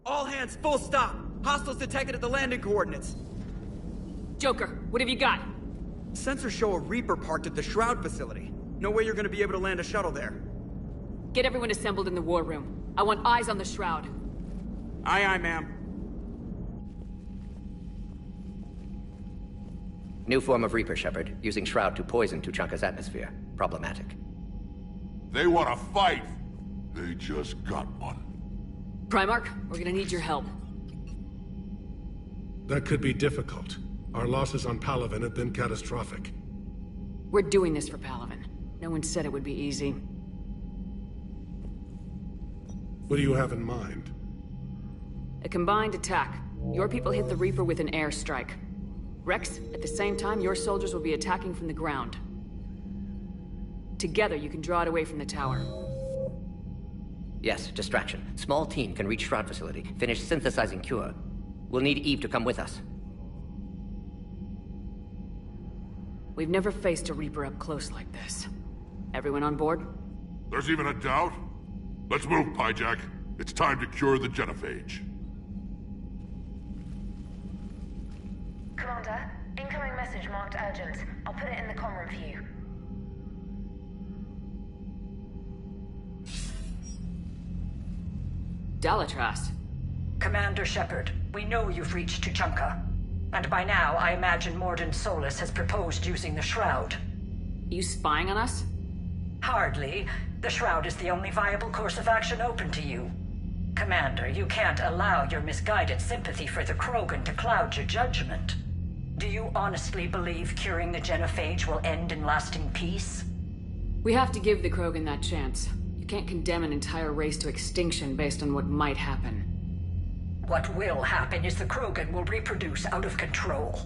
All hands, full stop! Hostiles detected at the landing coordinates! Joker, what have you got? Sensors show a Reaper parked at the Shroud facility. No way you're gonna be able to land a shuttle there. Get everyone assembled in the war room. I want eyes on the Shroud. Aye, aye, ma'am. New form of Reaper, Shepard, using Shroud to poison Tuchanka's atmosphere. Problematic. They want to fight! They just got one. Primarch, we're gonna need your help. That could be difficult. Our losses on Palaven have been catastrophic. We're doing this for Palaven. No one said it would be easy. What do you have in mind? A combined attack. Your people hit the Reaper with an airstrike. Rex, at the same time, your soldiers will be attacking from the ground. Together, you can draw it away from the tower. Yes, distraction. Small team can reach Shroud facility, finish synthesizing Cure. We'll need Eve to come with us. We've never faced a Reaper up close like this. Everyone on board? There's even a doubt? Let's move, Pyjak. It's time to cure the genophage. Commander, incoming message marked urgent. I'll put it in the comm room for you. Dalatras. Commander Shepard, we know you've reached Tuchanka. And by now, I imagine Mordin Solus has proposed using the Shroud. You spying on us? Hardly. The Shroud is the only viable course of action open to you. Commander, you can't allow your misguided sympathy for the Krogan to cloud your judgment. Do you honestly believe curing the genophage will end in lasting peace? We have to give the Krogan that chance. You can't condemn an entire race to extinction based on what might happen. What will happen is the Krogan will reproduce out of control.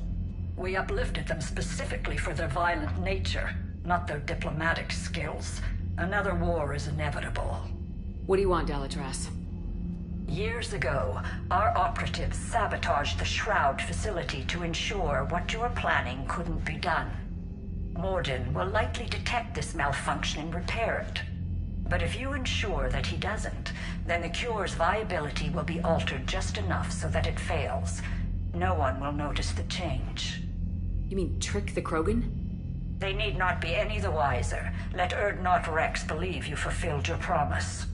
We uplifted them specifically for their violent nature, not their diplomatic skills. Another war is inevitable. What do you want, Dalatras? Years ago, our operatives sabotaged the Shroud facility to ensure what you were planning couldn't be done. Mordin will likely detect this malfunction and repair it. But if you ensure that he doesn't, then the cure's viability will be altered just enough so that it fails. No one will notice the change. You mean trick the Krogan? They need not be any the wiser. Let Urdnot Rex believe you fulfilled your promise.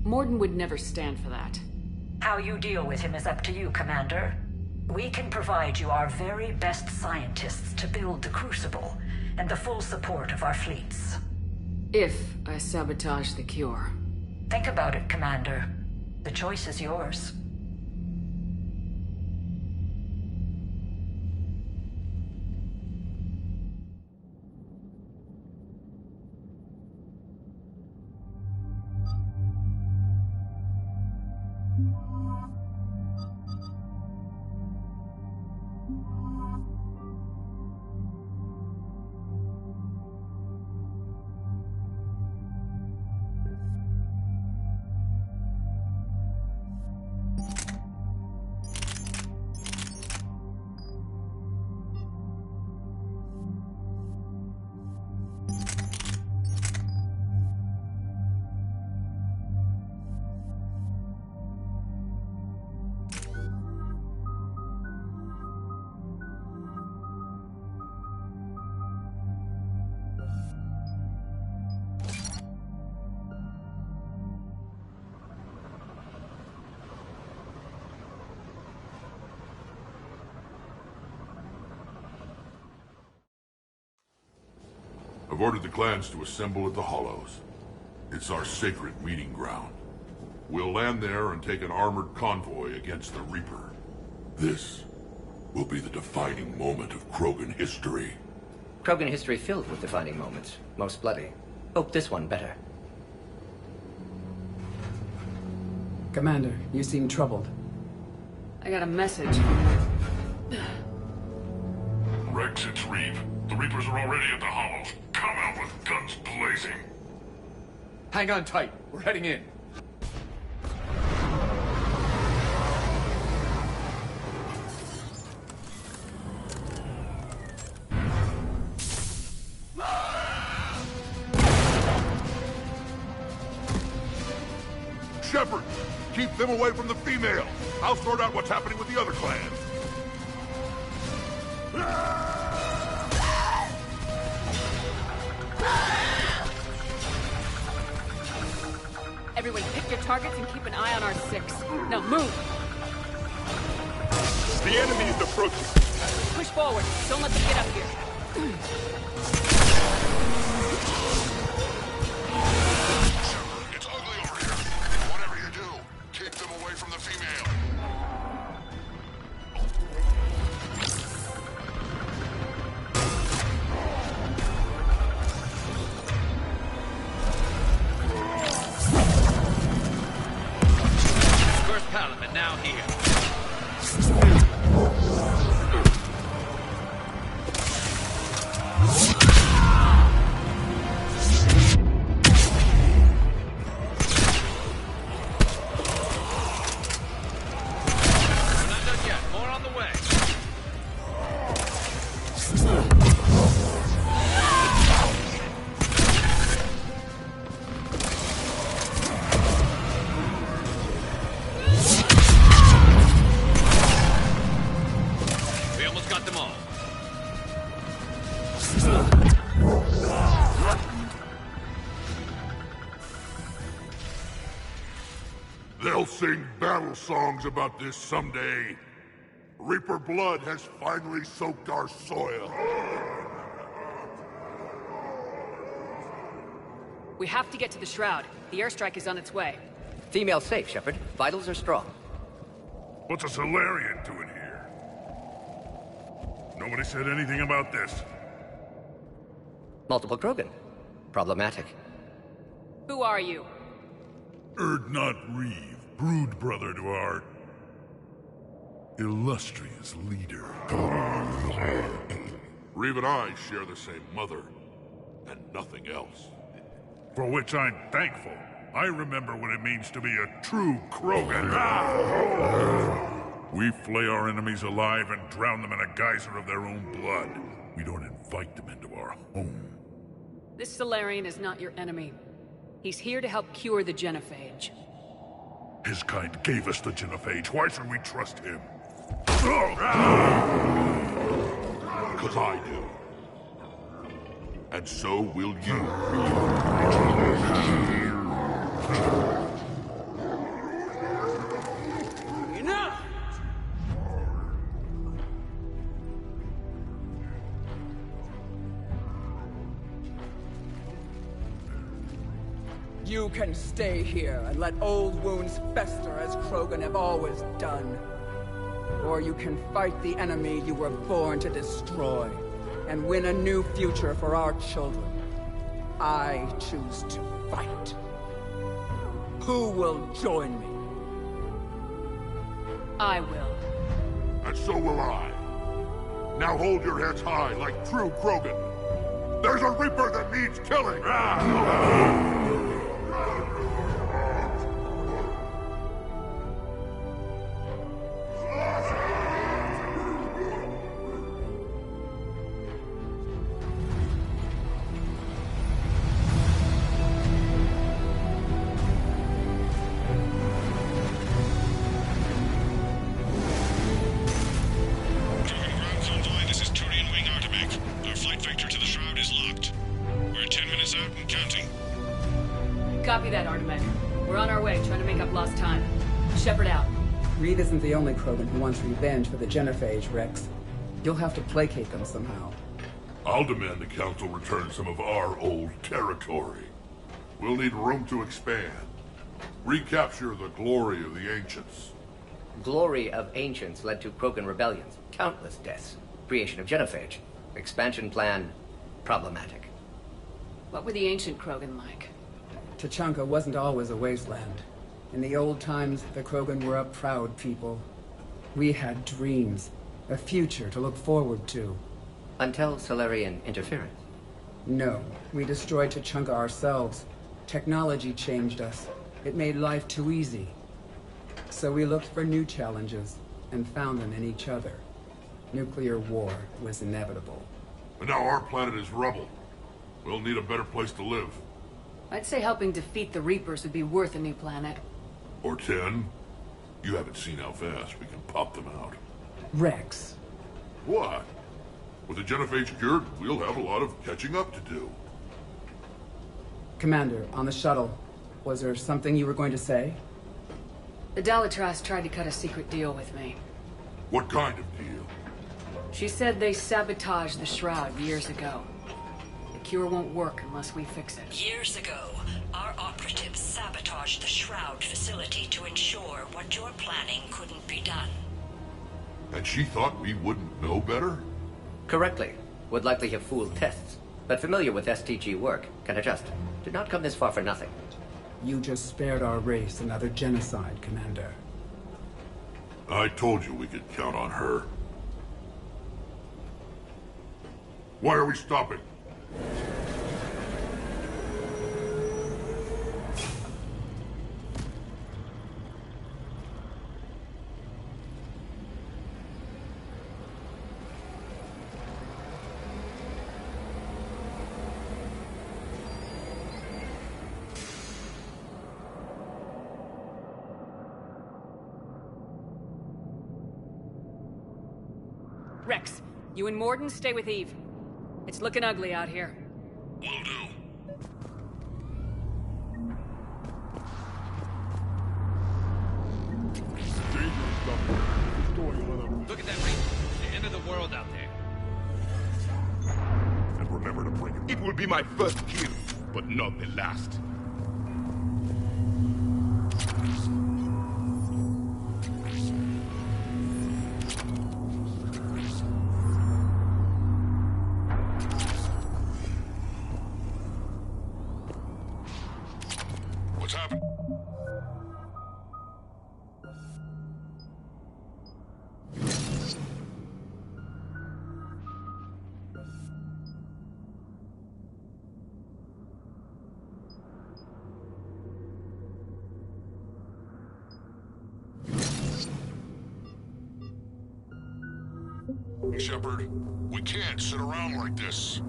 Mordin would never stand for that. How you deal with him is up to you, Commander. We can provide you our very best scientists to build the Crucible, and the full support of our fleets. If I sabotage the cure. Think about it, Commander. The choice is yours. I've ordered the clans to assemble at the Hollows. It's our sacred meeting ground. We'll land there and take an armored convoy against the Reaper. This will be the defining moment of Krogan history. Krogan history filled with defining moments. Most bloody. Hope this one better. Commander, you seem troubled. I got a message. Rex, it's Reeve. The Reapers are already at the Hollows. Come out with guns blazing. Hang on tight. We're heading in. Shepard, Keep them away from the female. I'll sort out what's happening with the other clans. Everyone pick your targets and keep an eye on our 6. Now move! The enemy is approaching. Push forward. Don't let them get up here. It's ugly over here. Whatever you do, keep them away from the female. First Paladin now here. They'll sing battle songs about this someday. Reaper blood has finally soaked our soil. We have to get to the Shroud. The airstrike is on its way. Female safe, Shepard. Vitals are strong. What's a Solarian doing here? Nobody said anything about this. Multiple Krogan. Problematic. Who are you? Urdnot Reeve, brood brother to our illustrious leader. Reeve and I share the same mother, and nothing else. For which I'm thankful. I remember what it means to be a true Krogan. We flay our enemies alive and drown them in a geyser of their own blood. We don't invite them into our home. This Solarian is not your enemy. He's here to help cure the genophage. His kind gave us the genophage. Why should we trust him? Because I do. And so will you. Enough! You can stay here and let old wounds fester as Krogan have always done. Or you can fight the enemy you were born to destroy and win a new future for our children. I choose to fight. Who will join me? I will. And so will I. Now hold your heads high like true Krogan. There's a Reaper that needs killing! Copy that, Artemek. We're on our way, trying to make up lost time. Shepard out. Reed isn't the only Krogan who wants revenge for the genophage, Rex. You'll have to placate them somehow. I'll demand the Council return some of our old territory. We'll need room to expand. Recapture the glory of the Ancients. Glory of Ancients led to Krogan rebellions, countless deaths, creation of genophage. Expansion plan, problematic. What were the ancient Krogan like? Tuchanka wasn't always a wasteland. In the old times, the Krogan were a proud people. We had dreams, a future to look forward to. Until Solarian interference. No, we destroyed Tuchanka ourselves. Technology changed us. It made life too easy. So we looked for new challenges, and found them in each other. Nuclear war was inevitable. And now our planet is rubble. We'll need a better place to live. I'd say helping defeat the Reapers would be worth a new planet. Or 10. You haven't seen how fast we can pop them out. Rex. What? With the genophage cured, we'll have a lot of catching up to do. Commander, on the shuttle, was there something you were going to say? The Dalatrass tried to cut a secret deal with me. What kind of deal? She said they sabotaged the Shroud years ago. The cure won't work unless we fix it. Years ago, our operatives sabotaged the Shroud facility to ensure what you're planning couldn't be done. And she thought we wouldn't know better? Correctly. Would likely have fooled tests, but familiar with STG work, can adjust. Did not come this far for nothing. You just spared our race another genocide, Commander. I told you we could count on her. Why are we stopping? Rex, you and Mordin stay with Eve. It's looking ugly out here. Will do. Look at that ring. The end of the world out there. And remember to bring it. It will be my first kill, but not the last. What's happened? Shepard, we can't sit around like this.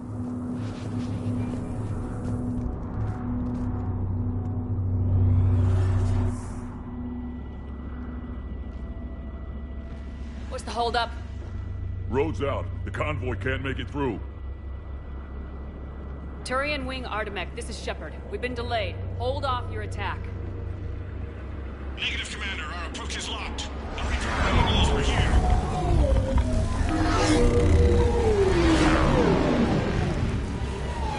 What's the holdup? Road's out. The convoy can't make it through. Turian Wing Artemek, this is Shepard. We've been delayed. Hold off your attack. Negative, Commander. Our approach is locked. The Reaper protocols were here.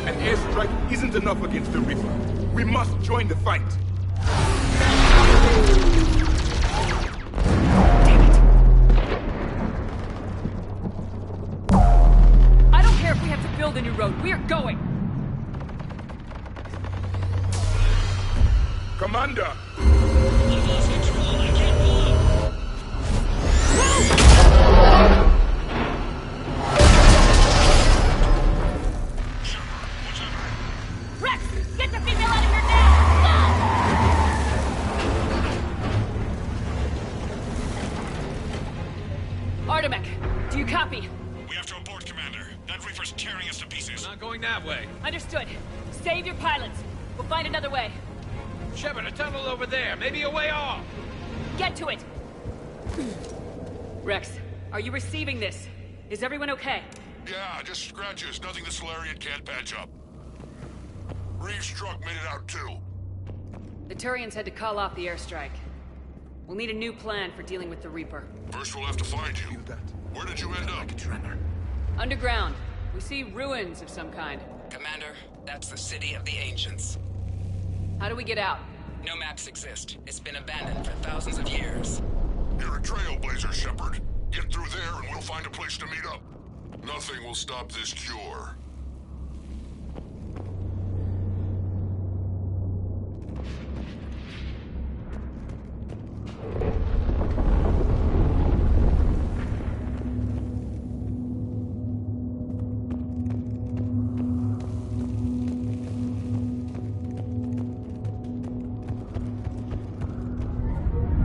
An airstrike isn't enough against the Reaper. We must join the fight. I don't care if we have to build a new road. We are going! Commander! I've lost control. I can't pull up. Rex! Get the female out of here now! Go! Artemek, do you copy? We have to abort, Commander. That Reaper's tearing us to pieces. We're not going that way. Understood. Save your pilots. We'll find another way. Shepard, a tunnel over there. Maybe a way off. Get to it! Rex, are you receiving this? Is everyone okay? Yeah, just scratches. Nothing the Solarian can't patch up. Reeves' truck made it out too. The Turians had to call off the airstrike. We'll need a new plan for dealing with the Reaper. First we'll have to find you. Where did you end up? Underground. We see ruins of some kind. Commander, that's the City of the Ancients. How do we get out? No maps exist. It's been abandoned for thousands of years. You're a trailblazer, Shepard. Get through there and we'll find a place to meet up. Nothing will stop this cure.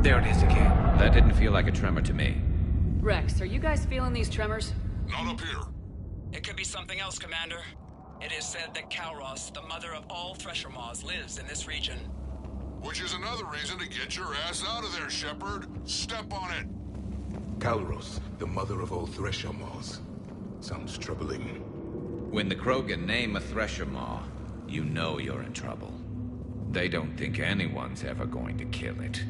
There it is again. That didn't feel like a tremor to me. Rex, are you guys feeling these tremors? Not up here. It could be something else, Commander. It is said that Kalros, the mother of all Thresher Maws, lives in this region. Which is another reason to get your ass out of there, Shepard. Step on it. Calros, the mother of all Thresher Maws. Sounds troubling. When the Krogan name a Thresher Maw, you know you're in trouble. They don't think anyone's ever going to kill it.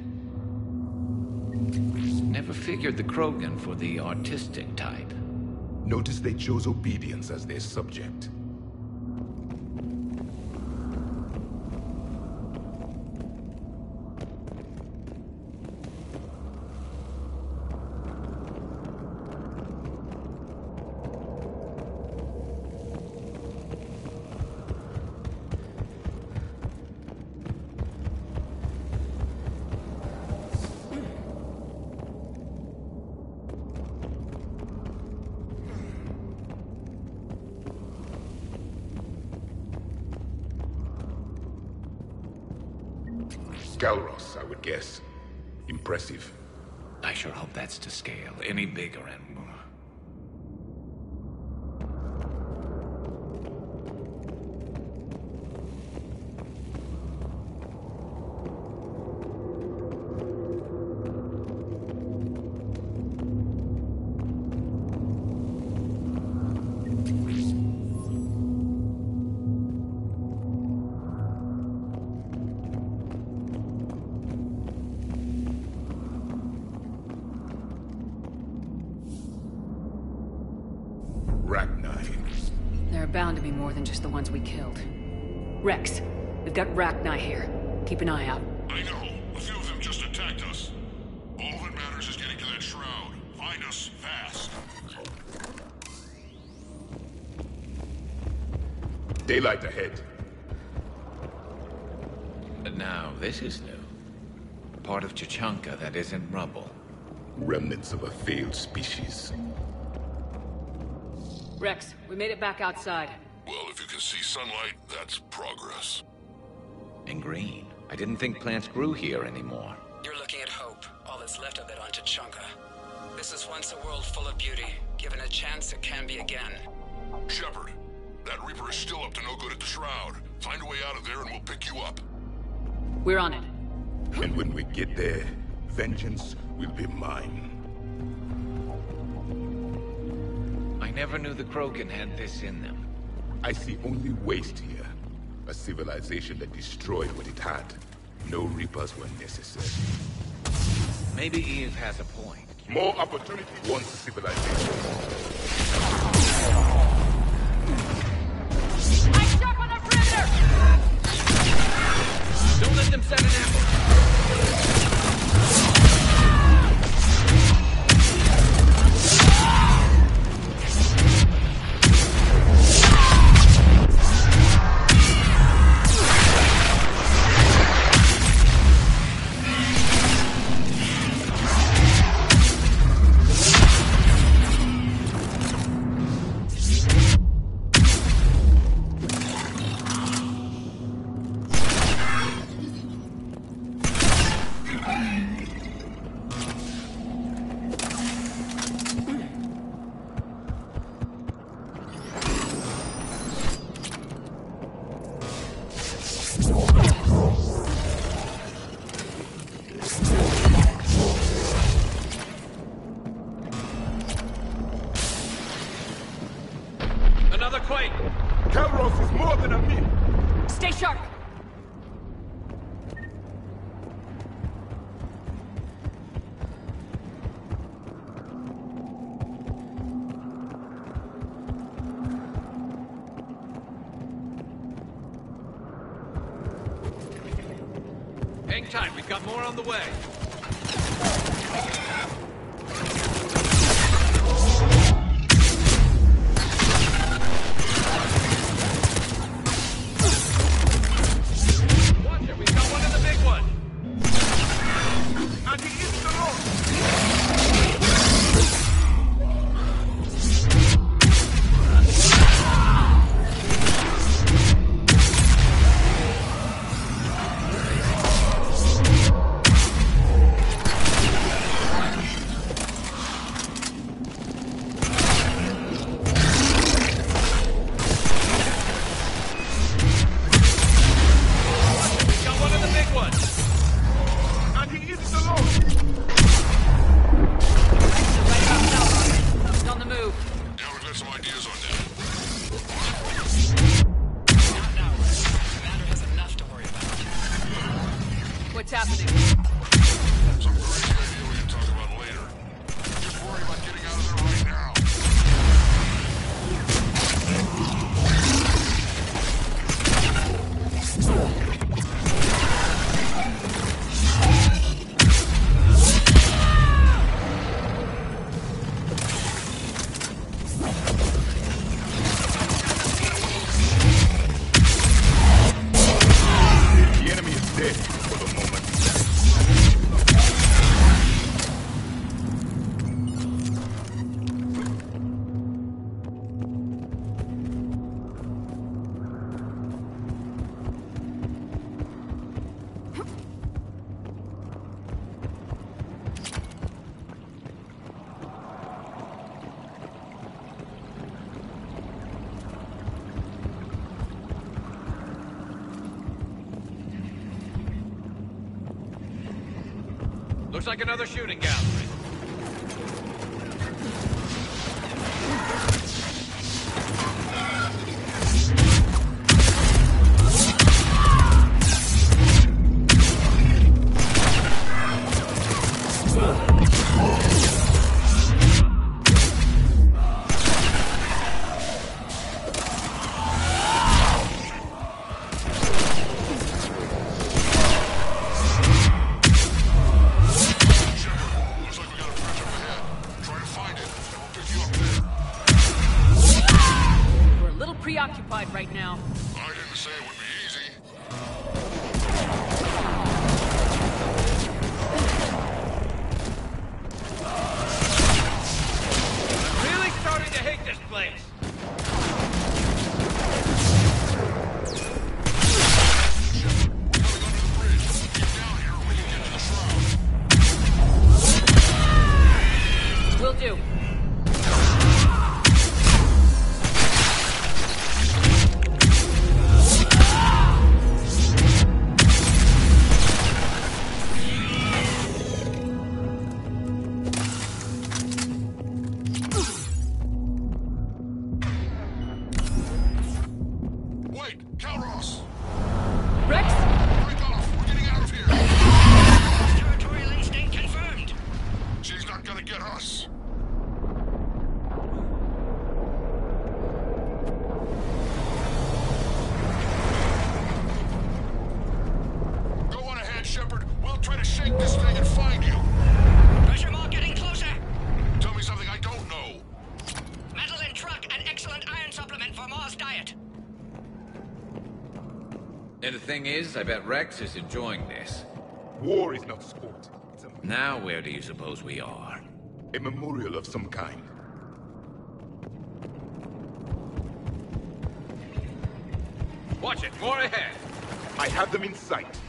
Never figured the Krogan for the artistic type. Notice they chose obedience as their subject. Calros, I would guess. Impressive. I sure hope that's to scale. Any bigger and... There are bound to be more than just the ones we killed. Rex, we've got Rachni here. Keep an eye out. I know. A few of them just attacked us. All that matters is getting to that shroud. Find us fast. Daylight ahead. Now, this is new. Part of Chichanka that isn't rubble. Remnants of a failed species. Rex, we made it back outside. Well, if you can see sunlight, that's progress. And green. I didn't think plants grew here anymore. You're looking at hope, all that's left of it on Chichanka. This is once a world full of beauty. Given a chance, it can be again. Shepard, that Reaper is still up to no good at the Shroud. Find a way out of there and we'll pick you up. We're on it. And when we get there, vengeance will be mine. I never knew the Krogan had this in them. I see only waste here. A civilization that destroyed what it had. No Reapers were necessary. Maybe Eve has a point. More opportunity once civilization. I'm sharp on the perimeter! Don't let them set an ambush! Another quake! Calros is more than a myth! Stay sharp! Hang tight, we've got more on the way. is on that. Not now, Rex. Commander has enough to worry about. What's happening? Some crazy idea we can talk about later. Just worry about getting out of there right now. The enemy is dead for the moment. Looks like another shooting gallery. Looks like we got a friend up ahead. Try to find it, and we'll pick you up there. We're a little preoccupied right now. I didn't say it would be easy. Really starting to hate this place. Will do. Wait, Calros! Rex? Break off! We're getting out of here! Territorial instinct confirmed. She's not gonna get us! Go on ahead, Shepard. We'll try to shake this thing and find you. Pressure mark getting closer. Tell me something I don't know. Metal in truck and excellent iron supplement for Mars diet. And the thing is, I bet Rex is enjoying this. War is not sport. It's Now where do you suppose we are? a memorial of some kind. Watch it, more ahead. I have them in sight.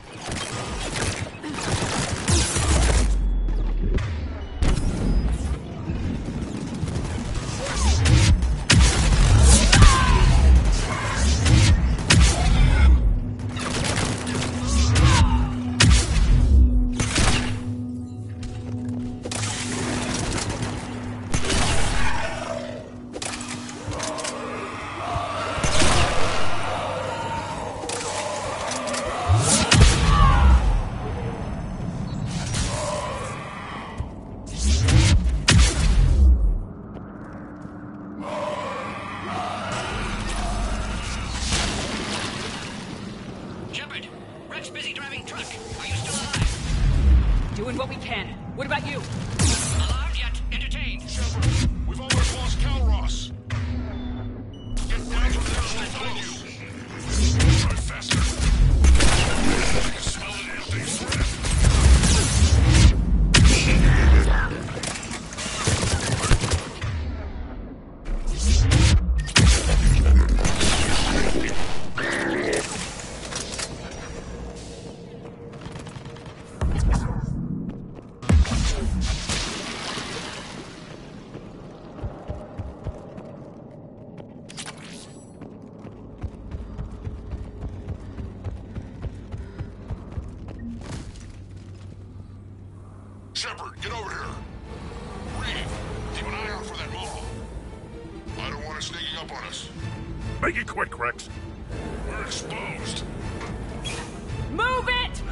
Shepard, Rex busy driving truck. Are you still alive? Doing what we can. What about you? Alarmed yet? Entertained. Shepard, we've almost lost Calros. Get down from there and we'll find you. Drive faster. I can smell the damn thing's threat. Shepard, get over here. Reeve, keep an eye out for that mall. I don't want started sneaking up on us. Make it quick, Rex. We're exposed. Move it!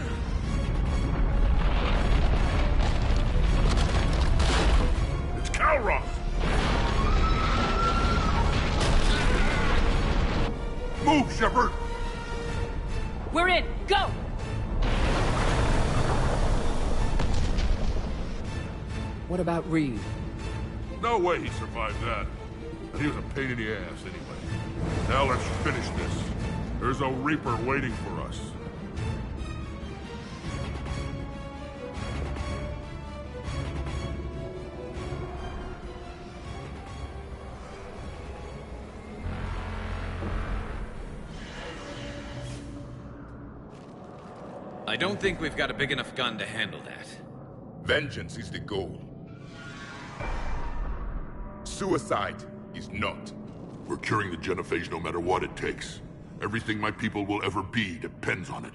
It's Kalroth! Move, Shepard! We're in! Go! What about Reed? No way he survived that. But he was a pain in the ass anyway. Now let's finish this. There's a Reaper waiting for us. I don't think we've got a big enough gun to handle that. Vengeance is the goal. Suicide is not. We're curing the genophage no matter what it takes. Everything my people will ever be depends on it.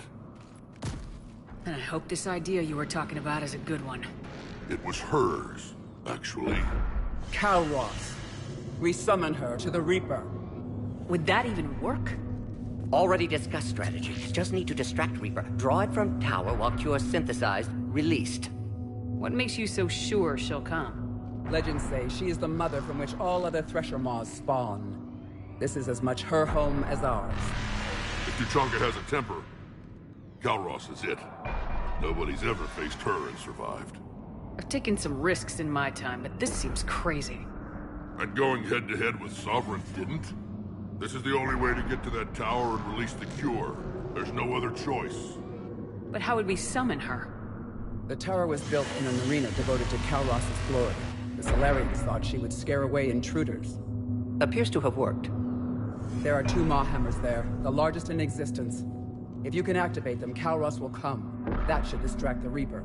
And I hope this idea you were talking about is a good one. It was hers, actually. Kalroth. We summon her to the Reaper. Would that even work? Already discussed strategy. Just need to distract Reaper. Draw it from tower while Cure synthesized, released. What makes you so sure she'll come? Legends say she is the mother from which all other Thresher Maws spawn. This is as much her home as ours. If Tuchanka has a temper, Kalroth is it. Nobody's ever faced her and survived. I've taken some risks in my time, but this seems crazy. And going head-to-head with Sovereign didn't? This is the only way to get to that tower and release the cure. There's no other choice. But how would we summon her? The tower was built in an arena devoted to Kalroth's glory. The Solarians thought she would scare away intruders. Appears to have worked. There are 2 Maw hammers there, the largest in existence. If you can activate them, Kalroth will come. That should distract the Reaper.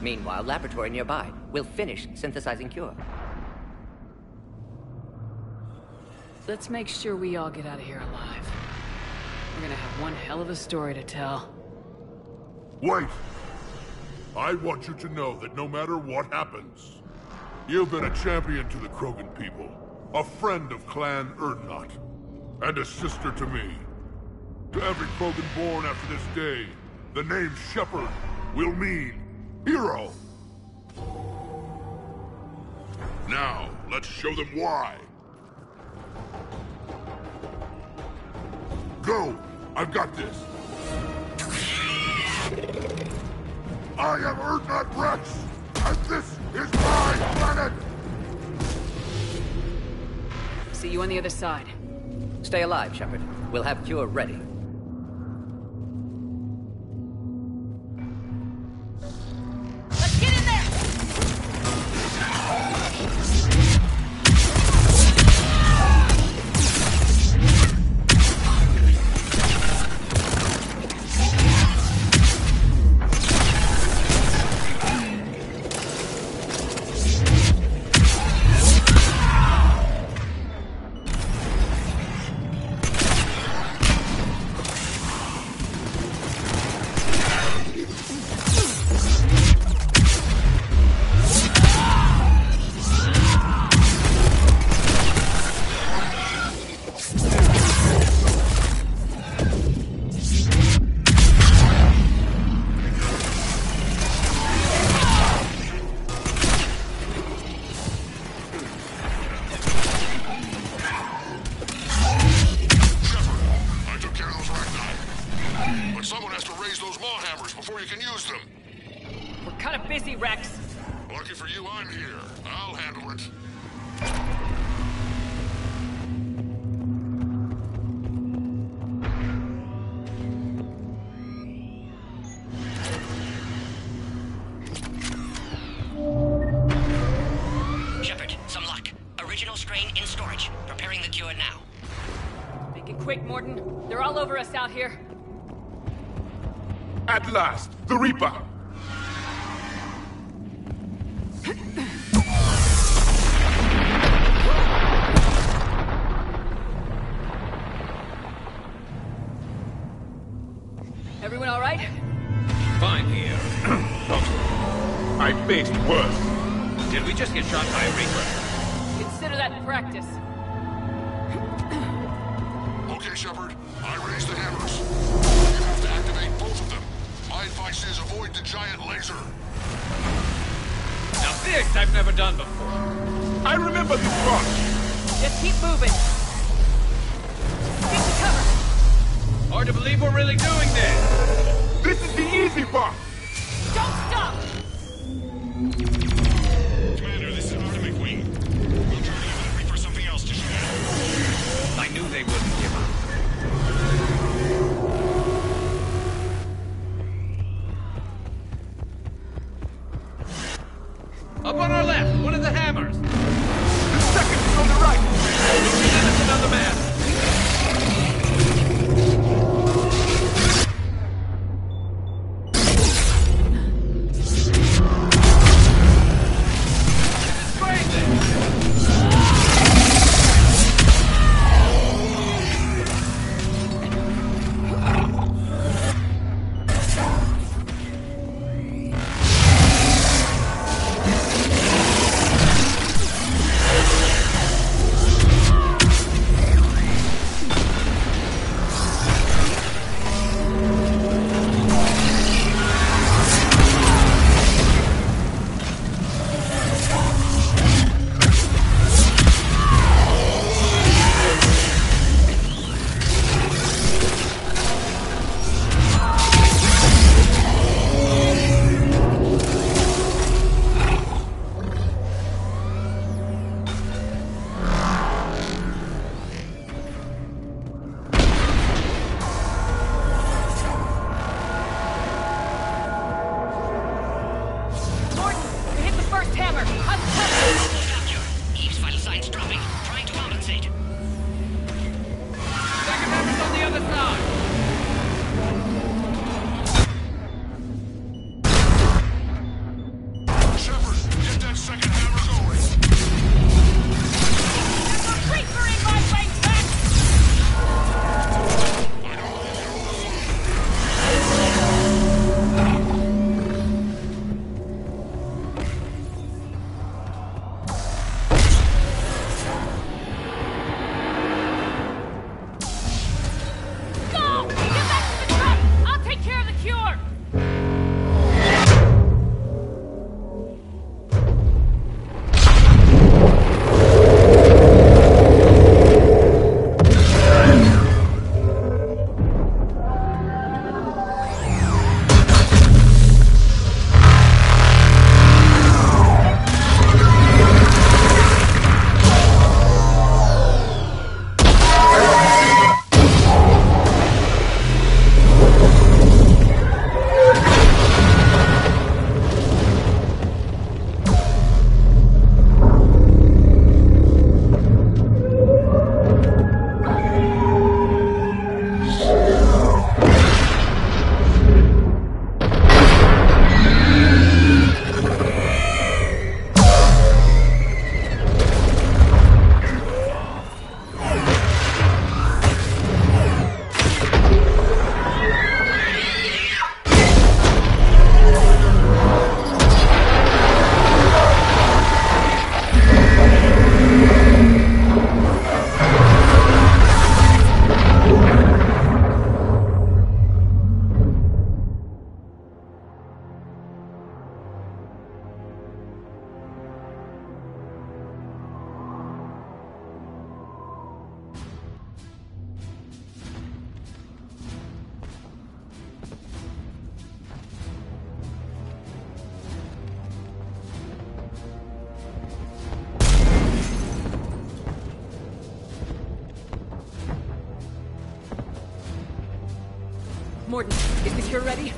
Meanwhile, laboratory nearby. We'll finish synthesizing Cure. Let's make sure we all get out of here alive. We're gonna have one hell of a story to tell. Wait! I want you to know that no matter what happens, you've been a champion to the Krogan people, a friend of Clan Urdnot, and a sister to me. To every Krogan born after this day, the name Shepard will mean hero. Now, let's show them why. Go! I've got this! I am Urdnot Rex, and this is my planet! See you on the other side. Stay alive, Shepard. We'll have Cure ready. Let's get in there! Out here. At last, the Reaper! Everyone all right? Fine here. I faced worse. Did we just get shot by a Reaper? Consider that practice. Okay, Shepard. I raised the hammers. You have to activate both of them. My advice is avoid the giant laser. Now this I've never done before. I remember this one! Just keep moving. Get to cover. Hard to believe we're really doing this. This is the easy part! Don't stop! Commander, this is Artemis Wing. We'll try to give the Reaper something else to shoot at. I knew they wouldn't give up. Up on our left, one of the hammers. The second is on the right! That's another man. Mordin, is the cure ready?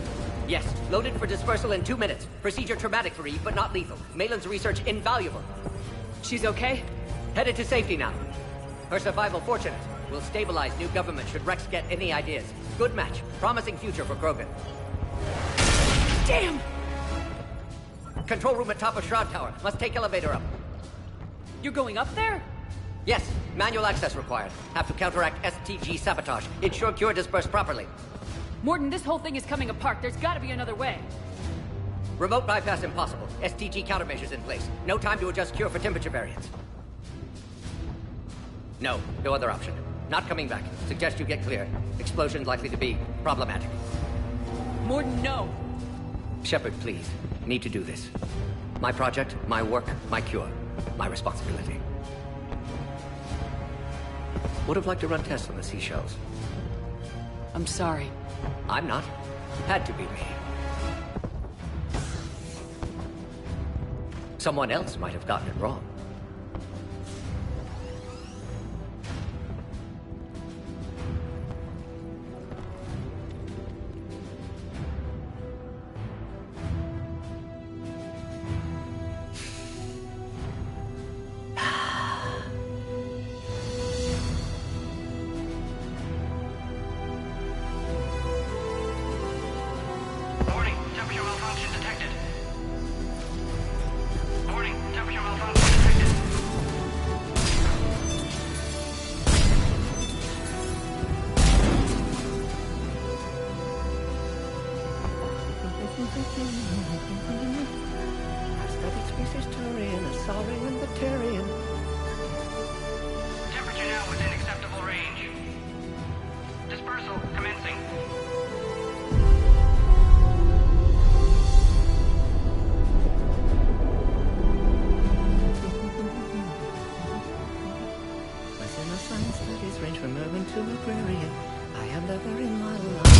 Yes, loaded for dispersal in 2 minutes. Procedure traumatic for Eve, but not lethal. Malin's research invaluable. She's okay? Headed to safety now. Her survival fortunate. Will stabilize new government should Rex get any ideas. Good match. Promising future for Krogan. Damn! Control room at top of Shroud Tower. Must take elevator up. You're going up there? Yes, manual access required. Have to counteract STG sabotage. Ensure cure dispersed properly. Mordin, this whole thing is coming apart. There's gotta be another way. Remote bypass impossible. STG countermeasures in place. No time to adjust cure for temperature variance. No other option. Not coming back. Suggest you get clear. Explosion's likely to be problematic. Mordin, no! Shepard, please. Need to do this. My project, my work, my cure. My responsibility. Would have liked to run tests on the seashells. I'm sorry. I'm not. Had to be me. Someone else might have gotten it wrong. Temperature now within acceptable range. Dispersal commencing. Within the science studies range from urban to agrarian. I am never in my life.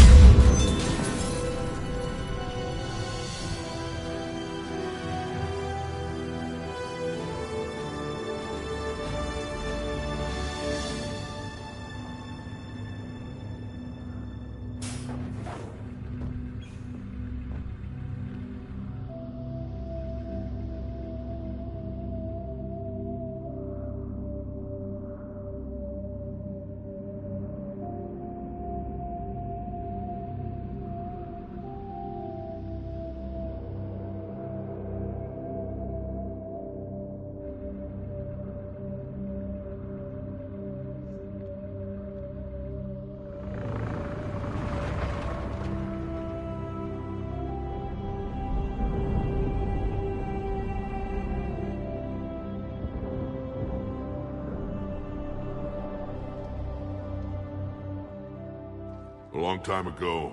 A long time ago,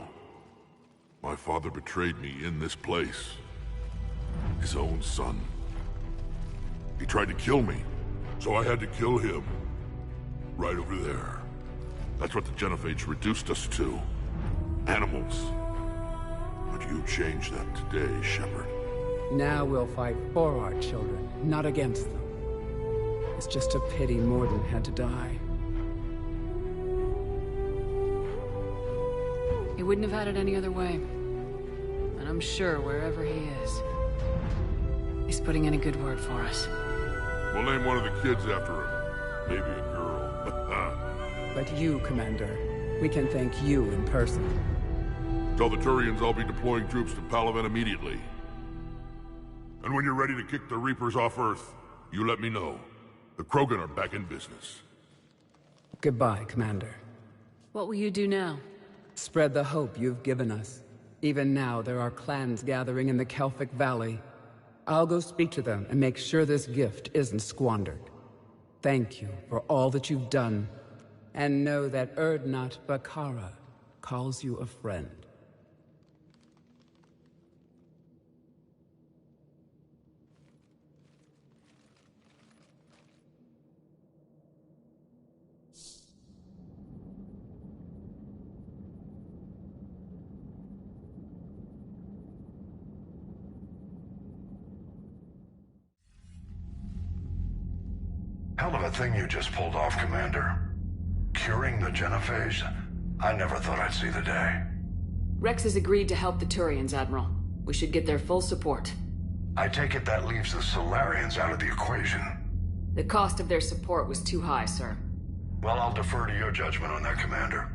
my father betrayed me in this place. His own son. He tried to kill me, so I had to kill him. Right over there. That's what the Genophage reduced us to. Animals. But you changed that today, Shepard. Now we'll fight for our children, not against them. It's just a pity Mordin had to die. He wouldn't have had it any other way. And I'm sure wherever he is, he's putting in a good word for us. We'll name one of the kids after him. Maybe a girl. But you, Commander, we can thank you in person. Tell the Turians I'll be deploying troops to Palaven immediately. And when you're ready to kick the Reapers off Earth, you let me know. The Krogan are back in business. Goodbye, Commander. What will you do now? Spread the hope you've given us. Even now, there are clans gathering in the Kelphic Valley. I'll go speak to them and make sure this gift isn't squandered. Thank you for all that you've done. And know that Urdnot Bakara calls you a friend. Hell of a thing you just pulled off, Commander. Curing the Genophage? I never thought I'd see the day. Rex has agreed to help the Turians, Admiral. We should get their full support. I take it that leaves the Solarians out of the equation. The cost of their support was too high, sir. Well, I'll defer to your judgment on that, Commander.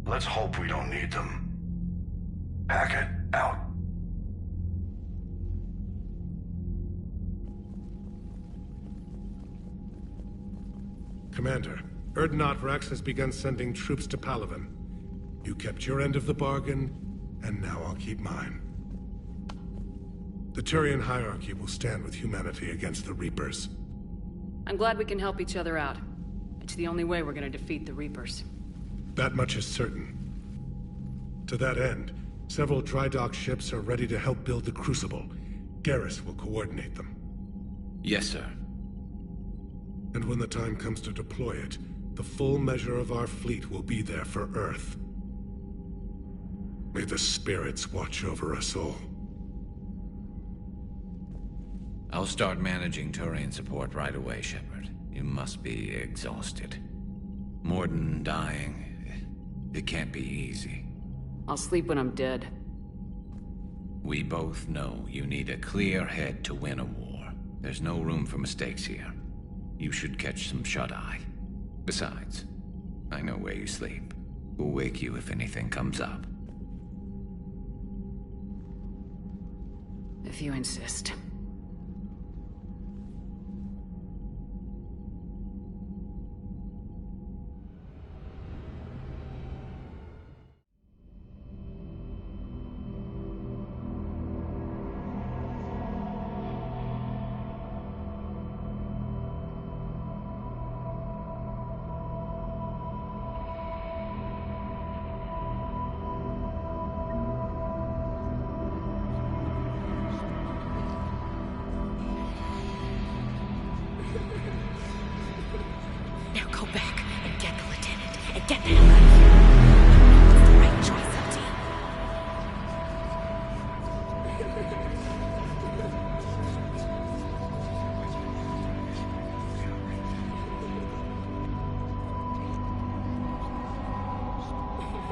Let's hope we don't need them. Hackett, out. Commander, Urdnot Rex has begun sending troops to Palaven. You kept your end of the bargain, and now I'll keep mine. The Turian hierarchy will stand with humanity against the Reapers. I'm glad we can help each other out. It's the only way we're gonna defeat the Reapers. That much is certain. To that end, several dry dock ships are ready to help build the Crucible. Garrus will coordinate them. Yes, sir. And when the time comes to deploy it, the full measure of our fleet will be there for Earth. May the spirits watch over us all. I'll start managing Turian support right away, Shepard. You must be exhausted. Mordin dying, it can't be easy. I'll sleep when I'm dead. We both know you need a clear head to win a war. There's no room for mistakes here. You should catch some shut-eye. Besides, I know where you sleep. We'll wake you if anything comes up. If you insist. Now go back and get the lieutenant and get the hell out of here. It's the right choice, LT.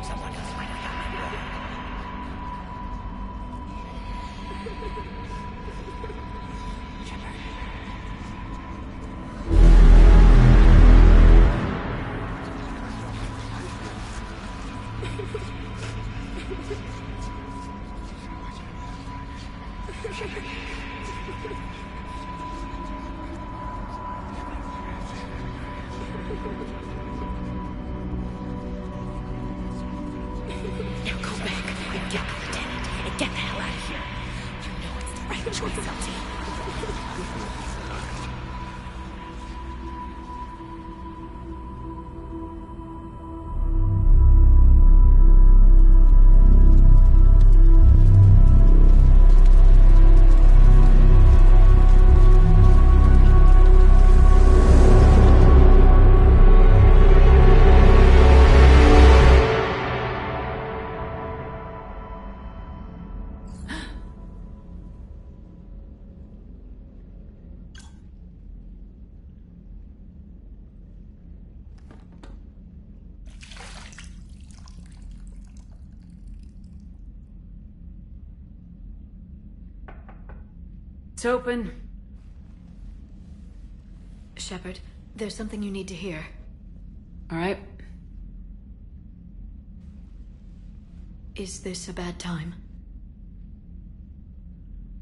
Someone else might have got me wrong. Shepard. Now go back and get the lieutenant and get the hell out of here. You know it's the right choice, LT. It's open. Shepard, there's something you need to hear. All right. Is this a bad time?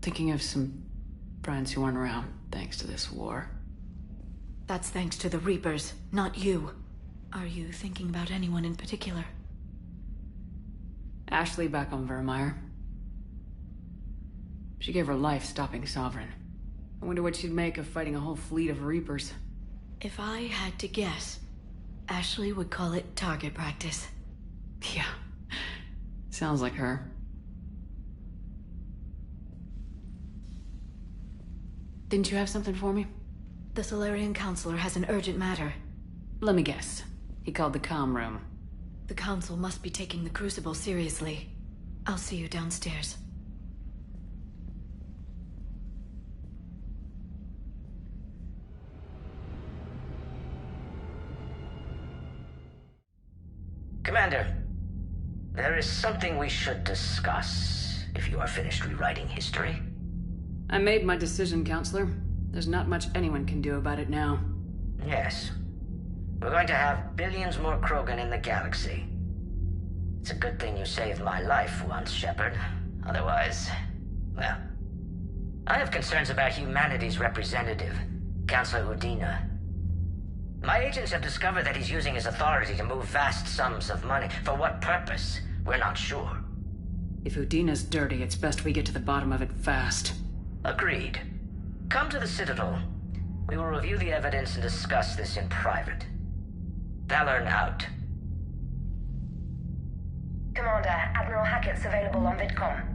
Thinking of some friends who aren't around thanks to this war. That's thanks to the Reapers, not you. Are you thinking about anyone in particular? Ashley back on Vermeer. She gave her life stopping Sovereign. I wonder what she'd make of fighting a whole fleet of Reapers. If I had to guess, Ashley would call it target practice. Yeah. Sounds like her. Didn't you have something for me? The Solarian Counselor has an urgent matter. Let me guess. He called the comm room. The Council must be taking the Crucible seriously. I'll see you downstairs. Commander, there is something we should discuss, if you are finished rewriting history. I made my decision, Counselor. There's not much anyone can do about it now. Yes. We're going to have billions more Krogan in the galaxy. It's a good thing you saved my life once, Shepard. Otherwise, well... I have concerns about humanity's representative, Councilor Udina. My agents have discovered that he's using his authority to move vast sums of money. For what purpose? We're not sure. If Udina's dirty, it's best we get to the bottom of it fast. Agreed. Come to the Citadel. We will review the evidence and discuss this in private. Valorn out. Commander, Admiral Hackett's available on VidCom.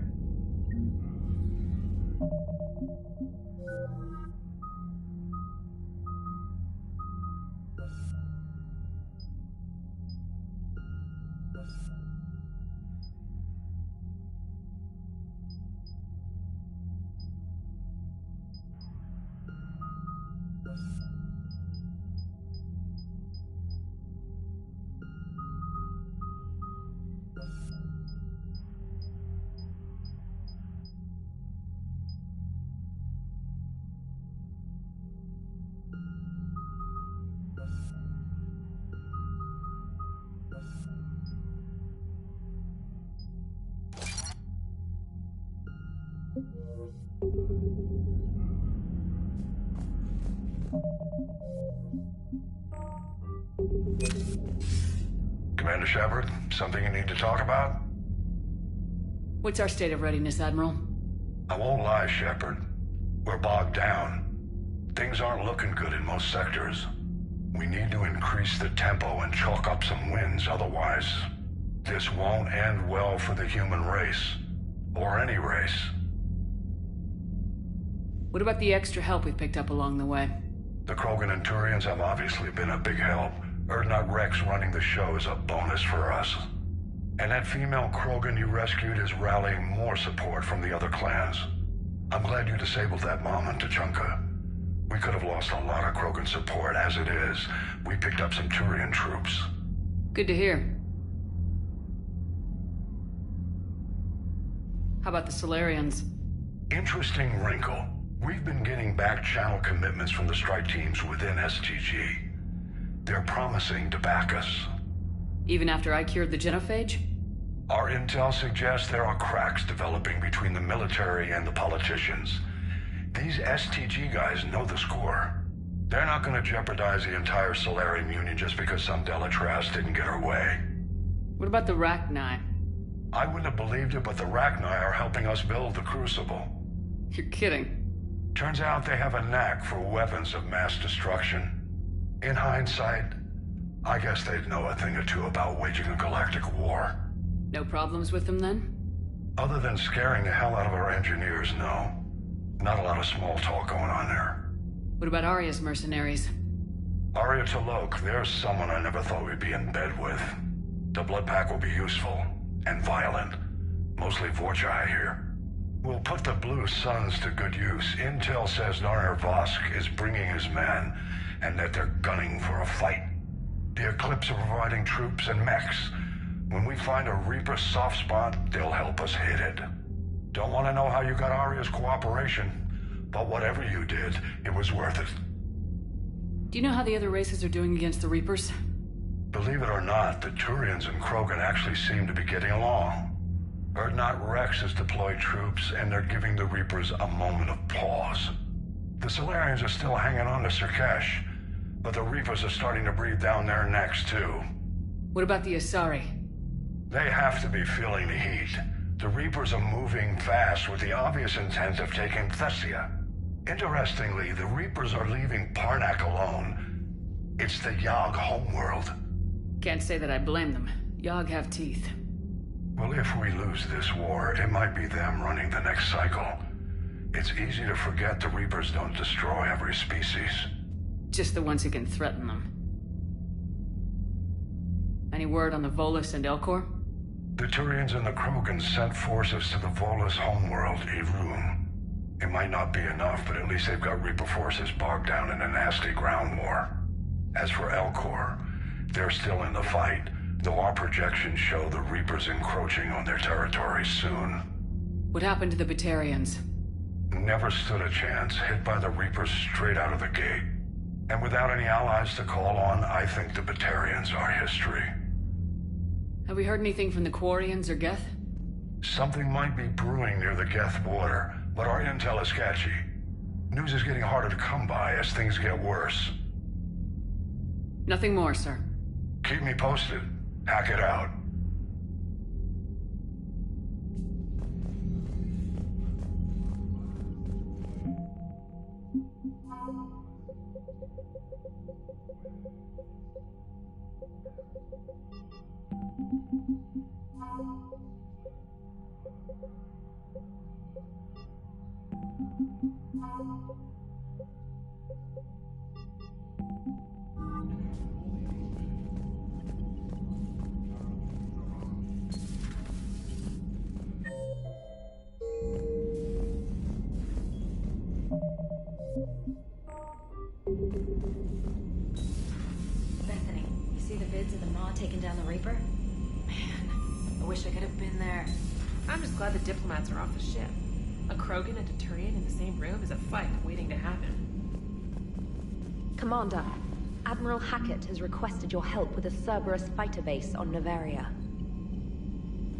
Commander Shepard, something you need to talk about? What's our state of readiness, Admiral? I won't lie, Shepard. We're bogged down. Things aren't looking good in most sectors. We need to increase the tempo and chalk up some wins, otherwise this won't end well for the human race. Or any race. What about the extra help we've picked up along the way? The Krogan and Turians have obviously been a big help. Urdnot Rex running the show is a bonus for us. And that female Krogan you rescued is rallying more support from the other clans. I'm glad you disabled that mom in Tuchanka. We could have lost a lot of Krogan support as it is. We picked up some Turian troops. Good to hear. How about the Solarians? Interesting wrinkle. We've been getting back channel commitments from the strike teams within STG. They're promising to back us. Even after I cured the genophage? Our intel suggests there are cracks developing between the military and the politicians. These STG guys know the score. They're not going to jeopardize the entire Solarian Union just because some Delatraz didn't get her way. What about the Rachni? I wouldn't have believed it, but the Rachni are helping us build the Crucible. You're kidding. Turns out they have a knack for weapons of mass destruction. In hindsight, I guess they'd know a thing or two about waging a galactic war. No problems with them then? Other than scaring the hell out of our engineers, no. Not a lot of small talk going on there. What about Aria's mercenaries? Aria T'Loak, there's someone I never thought we'd be in bed with. The Blood Pack will be useful. And violent. Mostly Vorjai here. We'll put the Blue Suns to good use. Intel says Narner Vosk is bringing his men, and that they're gunning for a fight. The Eclipse are providing troops and mechs. When we find a Reaper soft spot, they'll help us hit it. Don't want to know how you got Aria's cooperation, but whatever you did, it was worth it. Do you know how the other races are doing against the Reapers? Believe it or not, the Turians and Krogan actually seem to be getting along. Urdnot Rex has deployed troops, and they're giving the Reapers a moment of pause. The Solarians are still hanging on to Surkesh, but the Reapers are starting to breathe down their necks, too. What about the Asari? They have to be feeling the heat. The Reapers are moving fast with the obvious intent of taking Thessia. Interestingly, the Reapers are leaving Parnak alone. It's the Yog homeworld. Can't say that I blame them. Yog have teeth. Well, if we lose this war, it might be them running the next cycle. It's easy to forget the Reapers don't destroy every species. Just the ones who can threaten them. Any word on the Volus and Elcor? The Turians and the Krogan sent forces to the Volus homeworld, Irun. It might not be enough, but at least they've got Reaper forces bogged down in a nasty ground war. As for Elcor, they're still in the fight, though our projections show the Reapers encroaching on their territory soon. What happened to the Batarians? Never stood a chance, hit by the Reapers straight out of the gate. And without any allies to call on, I think the Batarians are history. Have we heard anything from the Quarians or Geth? Something might be brewing near the Geth border, but our intel is sketchy. News is getting harder to come by as things get worse. Nothing more, sir. Keep me posted. Hack it out. taking down the Reaper? I wish I could have been there. I'm just glad the diplomats are off the ship. A Krogan and a Turian in the same room is a fight waiting to happen. Commander, Admiral Hackett has requested your help with a Cerberus fighter base on Novaria.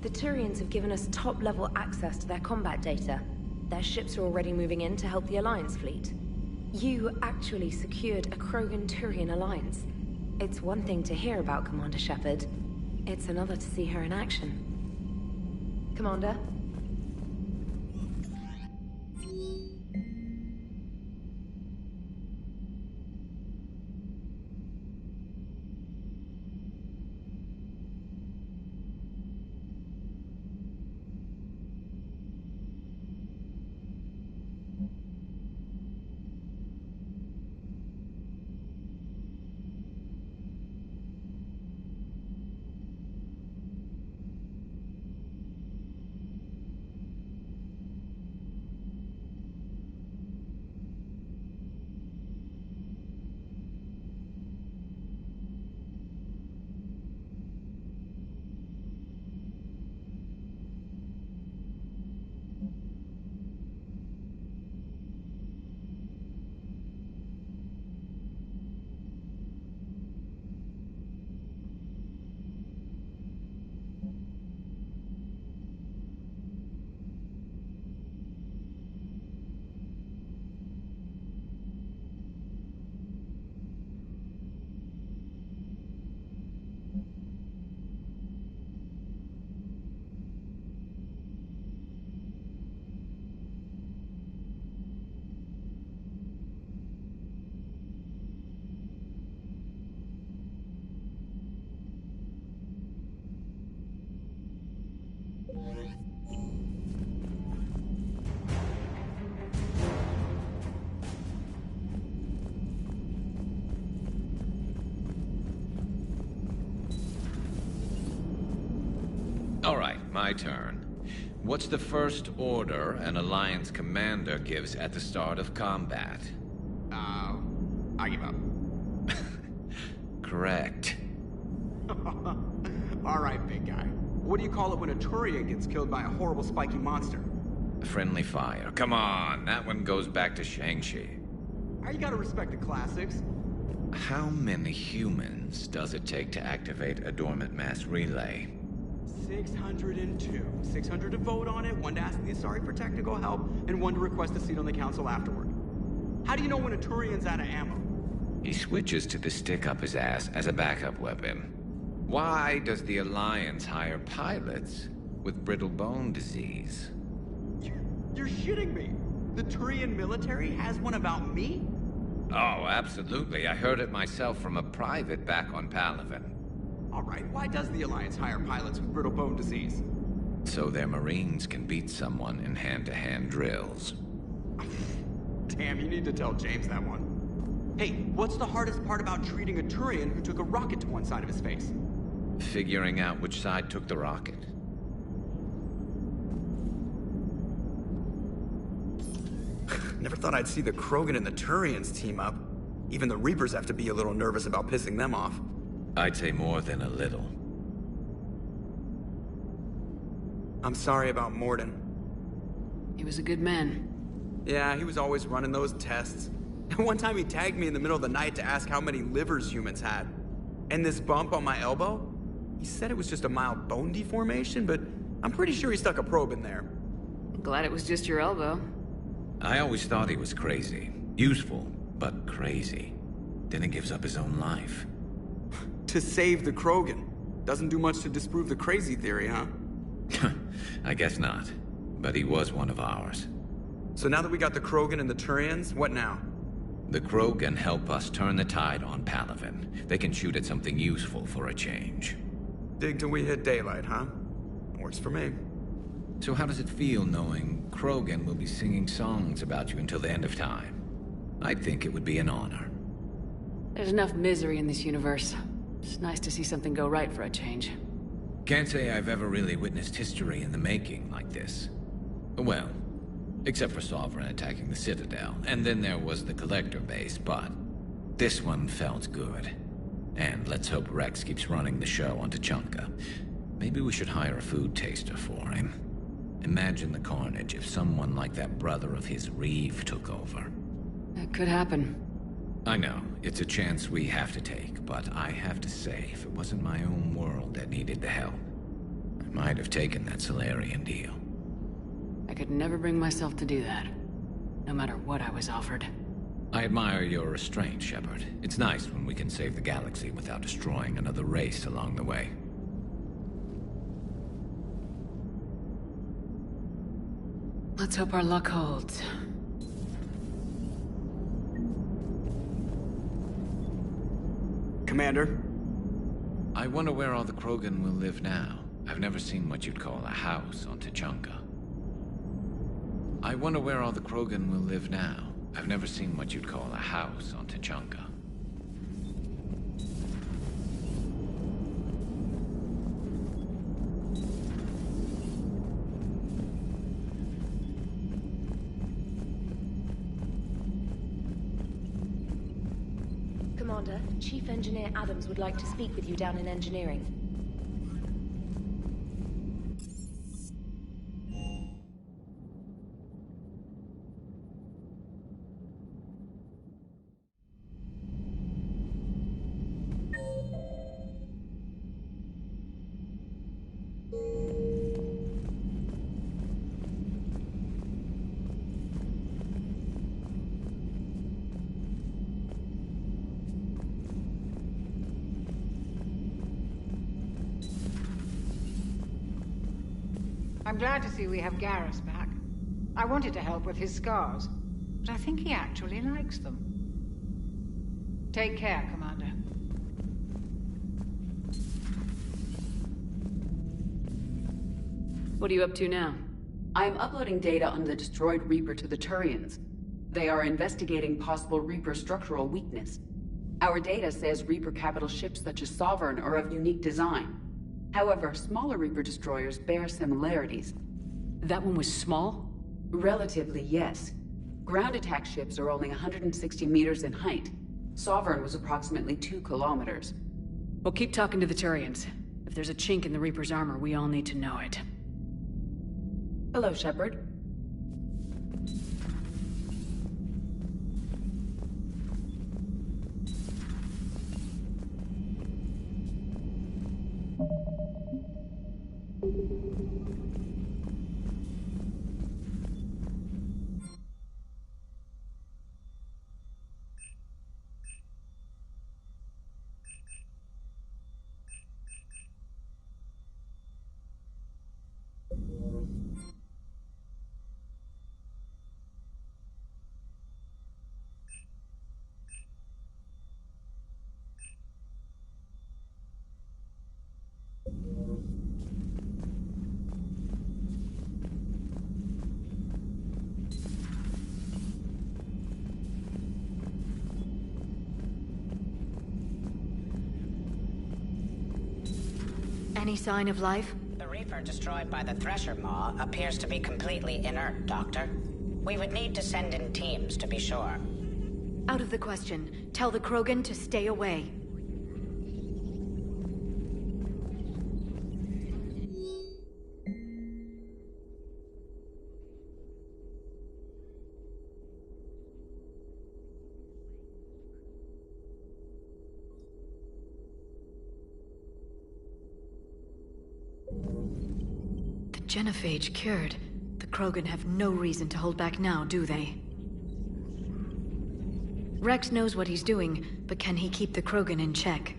The Turians have given us top-level access to their combat data. Their ships are already moving in to help the Alliance fleet. You actually secured a Krogan-Turian alliance. It's one thing to hear about Commander Shepard. It's another to see her in action. Commander? My turn. What's the first order an Alliance commander gives at the start of combat? I give up. Correct. Alright, big guy. What do you call it when a Turian gets killed by a horrible spiky monster? Friendly fire. Come on, that one goes back to Shang-Chi. You gotta respect the classics. How many humans does it take to activate a dormant mass relay? 602. 600 to vote on it, 1 to ask the Asari for technical help, and 1 to request a seat on the council afterward. How do you know when a Turian's out of ammo? He switches to the stick up his ass as a backup weapon. Why does the Alliance hire pilots with brittle bone disease? You're shitting me! The Turian military has one about me? Oh, absolutely. I heard it myself from a private back on Palaven. Alright, why does the Alliance hire pilots with brittle bone disease? So their Marines can beat someone in hand-to-hand drills. Damn, you need to tell James that one. Hey, what's the hardest part about treating a Turian who took a rocket to one side of his face? Figuring out which side took the rocket. Never thought I'd see the Krogan and the Turians team up. Even the Reapers have to be a little nervous about pissing them off. I'd say more than a little. I'm sorry about Mordin. He was a good man. Yeah, he was always running those tests. One time he tagged me in the middle of the night to ask how many livers humans had. And this bump on my elbow? He said it was just a mild bone deformation, but I'm pretty sure he stuck a probe in there. Glad it was just your elbow. I always thought he was crazy. Useful, but crazy. Then he gives up his own life. To save the Krogan. Doesn't do much to disprove the crazy theory, huh? I guess not. But he was one of ours. So now that we got the Krogan and the Turians, what now? The Krogan help us turn the tide on Palaven. They can shoot at something useful for a change. Dig till we hit daylight, huh? Works for me. So how does it feel knowing Krogan will be singing songs about you until the end of time? I think it would be an honor. There's enough misery in this universe. It's nice to see something go right for a change. Can't say I've ever really witnessed history in the making like this. Well, except for Sovereign attacking the Citadel, and then there was the Collector base, but this one felt good. And let's hope Rex keeps running the show on Tuchanka. Maybe we should hire a food taster for him. Imagine the carnage if someone like that brother of his, Reeve, took over. That could happen. I know, it's a chance we have to take, but I have to say, if it wasn't my own world that needed the help, I might have taken that Solarian deal. I could never bring myself to do that, no matter what I was offered. I admire your restraint, Shepard. It's nice when we can save the galaxy without destroying another race along the way. Let's hope our luck holds. Commander? I wonder where all the Krogan will live now. I've never seen what you'd call a house on Tuchanka. I wonder where all the Krogan will live now. I've never seen what you'd call a house on Tuchanka. Commander, Chief Engineer Adams would like to speak with you down in engineering. I'm glad to see we have Garrus back. I wanted to help with his scars, but I think he actually likes them. Take care, Commander. What are you up to now? I am uploading data on the destroyed Reaper to the Turians. They are investigating possible Reaper structural weakness. Our data says Reaper capital ships such as Sovereign are of unique design. However, smaller Reaper destroyers bear similarities. That one was small? Relatively, yes. Ground attack ships are only 160 meters in height. Sovereign was approximately 2 kilometers. Well, keep talking to the Turians. If there's a chink in the Reaper's armor, we all need to know it. Hello, Shepard. Any sign of life? The Reaper destroyed by the Thresher Maw appears to be completely inert, Doctor. We would need to send in teams to be sure. Out of the question. Tell the Krogan to stay away. Genophage cured. The Krogan have no reason to hold back now, do they? Rex knows what he's doing, but can he keep the Krogan in check?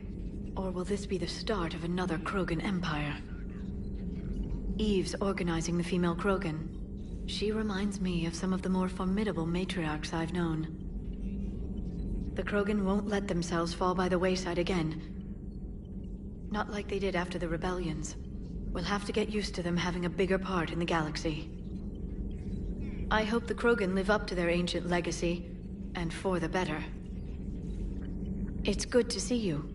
Or will this be the start of another Krogan empire? Eve's organizing the female Krogan. She reminds me of some of the more formidable matriarchs I've known. The Krogan won't let themselves fall by the wayside again. Not like they did after the rebellions. We'll have to get used to them having a bigger part in the galaxy. I hope the Krogan live up to their ancient legacy, and for the better. It's good to see you.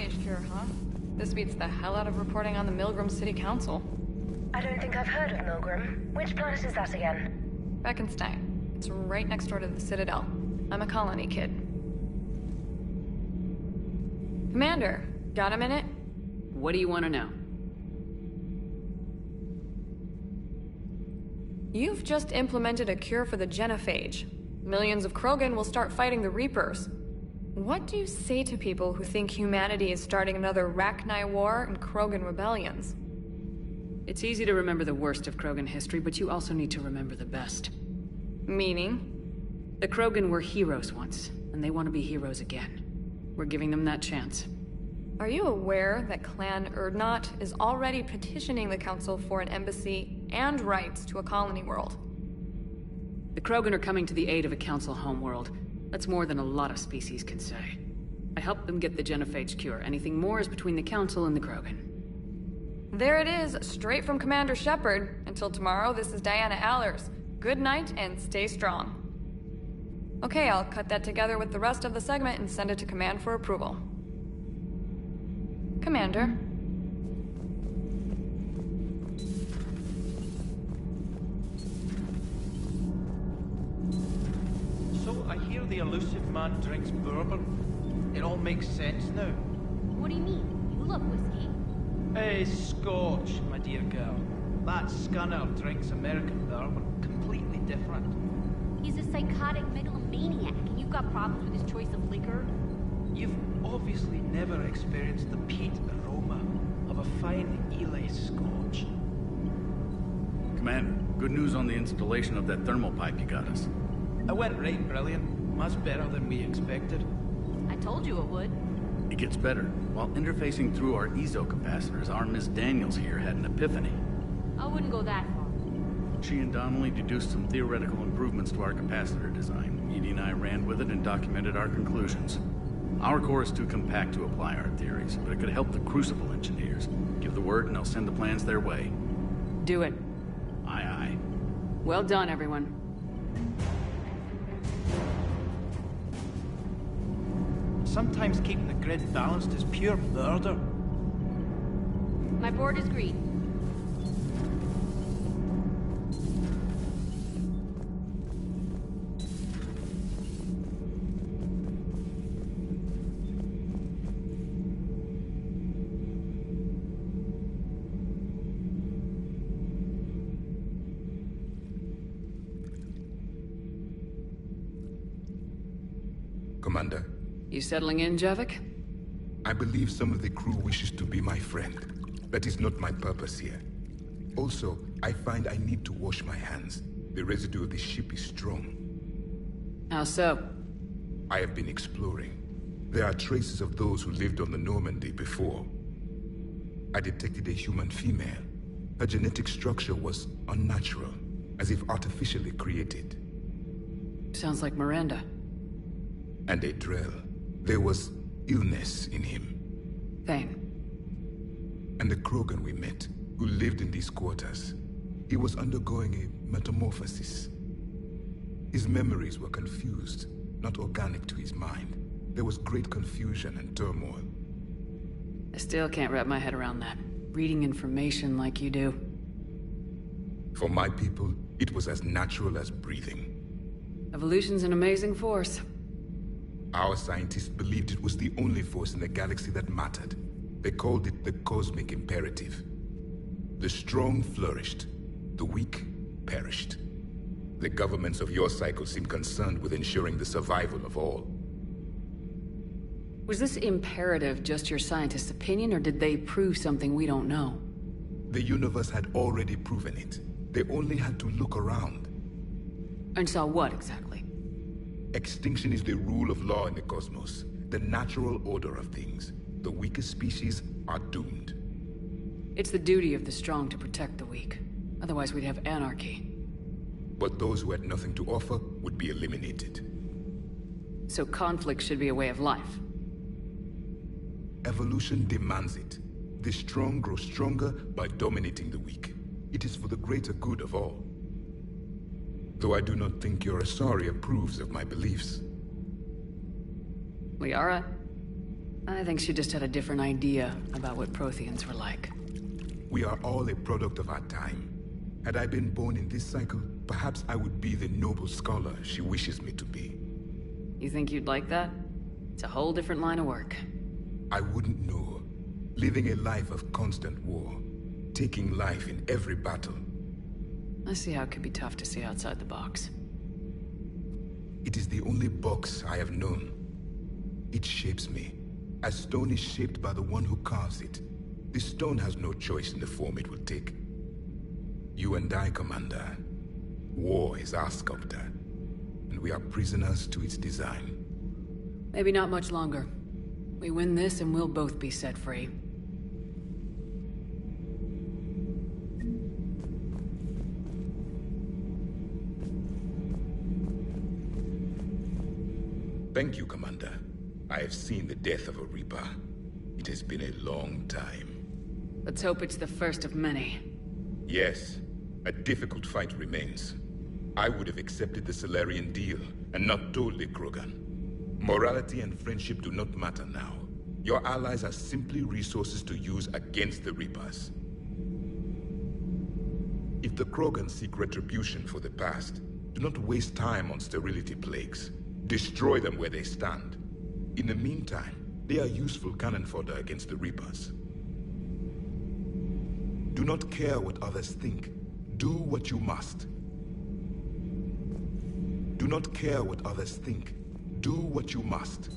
macrophage cure, huh? This beats the hell out of reporting on the Milgram City Council. I don't think I've heard of Milgram. Which planet is that again? Beckenstein. It's right next door to the Citadel. I'm a colony kid. Commander, got a minute? What do you want to know? You've just implemented a cure for the genophage. Millions of Krogan will start fighting the Reapers. What do you say to people who think humanity is starting another Rachni War and Krogan rebellions? It's easy to remember the worst of Krogan history, but you also need to remember the best. Meaning? The Krogan were heroes once, and they want to be heroes again. We're giving them that chance. Are you aware that Clan Urdnot is already petitioning the Council for an embassy and rights to a colony world? The Krogan are coming to the aid of a Council homeworld. That's more than a lot of species can say. I helped them get the genophage cure. Anything more is between the Council and the Krogan. There it is, straight from Commander Shepard. Until tomorrow, this is Diana Allers. Good night and stay strong. Okay, I'll cut that together with the rest of the segment and send it to Command for approval. Commander. So I hear the elusive man drinks bourbon. It all makes sense now. What do you mean? You love whiskey. Hey, Scotch, my dear girl. That Scunner drinks American bourbon. Completely different. He's a psychotic megalomaniac, and you've got problems with his choice of liquor? You've obviously never experienced the peat aroma of a fine Ely Scotch. Commander, good news on the installation of that thermal pipe you got us. It went right brilliant. Much better than we expected. I told you it would. It gets better. While interfacing through our ezo capacitors, our Miss Daniels here had an epiphany. I wouldn't go that far. She and Donnelly deduced some theoretical improvements to our capacitor design. Edie and I ran with it and documented our conclusions. Our core is too compact to apply our theories, but it could help the Crucible engineers. Give the word and I'll send the plans their way. Do it. Aye, aye. Well done, everyone. Sometimes keeping the grid balanced is pure murder. My board is green. Commander. You settling in, Javik? I believe some of the crew wishes to be my friend. That is not my purpose here. Also, I find I need to wash my hands. The residue of the ship is strong. How so? I have been exploring. There are traces of those who lived on the Normandy before. I detected a human female. Her genetic structure was unnatural, as if artificially created. Sounds like Miranda. And a Drell. There was illness in him. Thane. And the Krogan we met, who lived in these quarters. He was undergoing a metamorphosis. His memories were confused, not organic to his mind. There was great confusion and turmoil. I still can't wrap my head around that. Reading information like you do. For my people, it was as natural as breathing. Evolution's an amazing force. Our scientists believed it was the only force in the galaxy that mattered. They called it the cosmic imperative. The strong flourished, the weak perished. The governments of your cycle seem concerned with ensuring the survival of all. Was this imperative just your scientists' opinion, or did they prove something we don't know? The universe had already proven it. They only had to look around. And saw what, exactly? Extinction is the rule of law in the cosmos, the natural order of things. The weakest species are doomed. It's the duty of the strong to protect the weak. Otherwise we'd have anarchy. But those who had nothing to offer would be eliminated. So conflict should be a way of life. Evolution demands it. The strong grow stronger by dominating the weak. It is for the greater good of all. Though I do not think your Asari approves of my beliefs. Liara? I think she just had a different idea about what Protheans were like. We are all a product of our time. Had I been born in this cycle, perhaps I would be the noble scholar she wishes me to be. You think you'd like that? It's a whole different line of work. I wouldn't know. Living a life of constant war. Taking life in every battle. I see how it could be tough to see outside the box. It is the only box I have known. It shapes me, as stone is shaped by the one who carves it. This stone has no choice in the form it will take. You and I, Commander. War is our sculptor, and we are prisoners to its design. Maybe not much longer. We win this and we'll both be set free. Thank you, Commander. I have seen the death of a Reaper. It has been a long time. Let's hope it's the first of many. Yes, a difficult fight remains. I would have accepted the Salarian deal and not told the Krogan. Morality and friendship do not matter now. Your allies are simply resources to use against the Reapers. If the Krogan seek retribution for the past, do not waste time on sterility plagues. Destroy them where they stand. In the meantime, they are useful cannon fodder against the Reapers. Do not care what others think. Do what you must. Do not care what others think. Do what you must.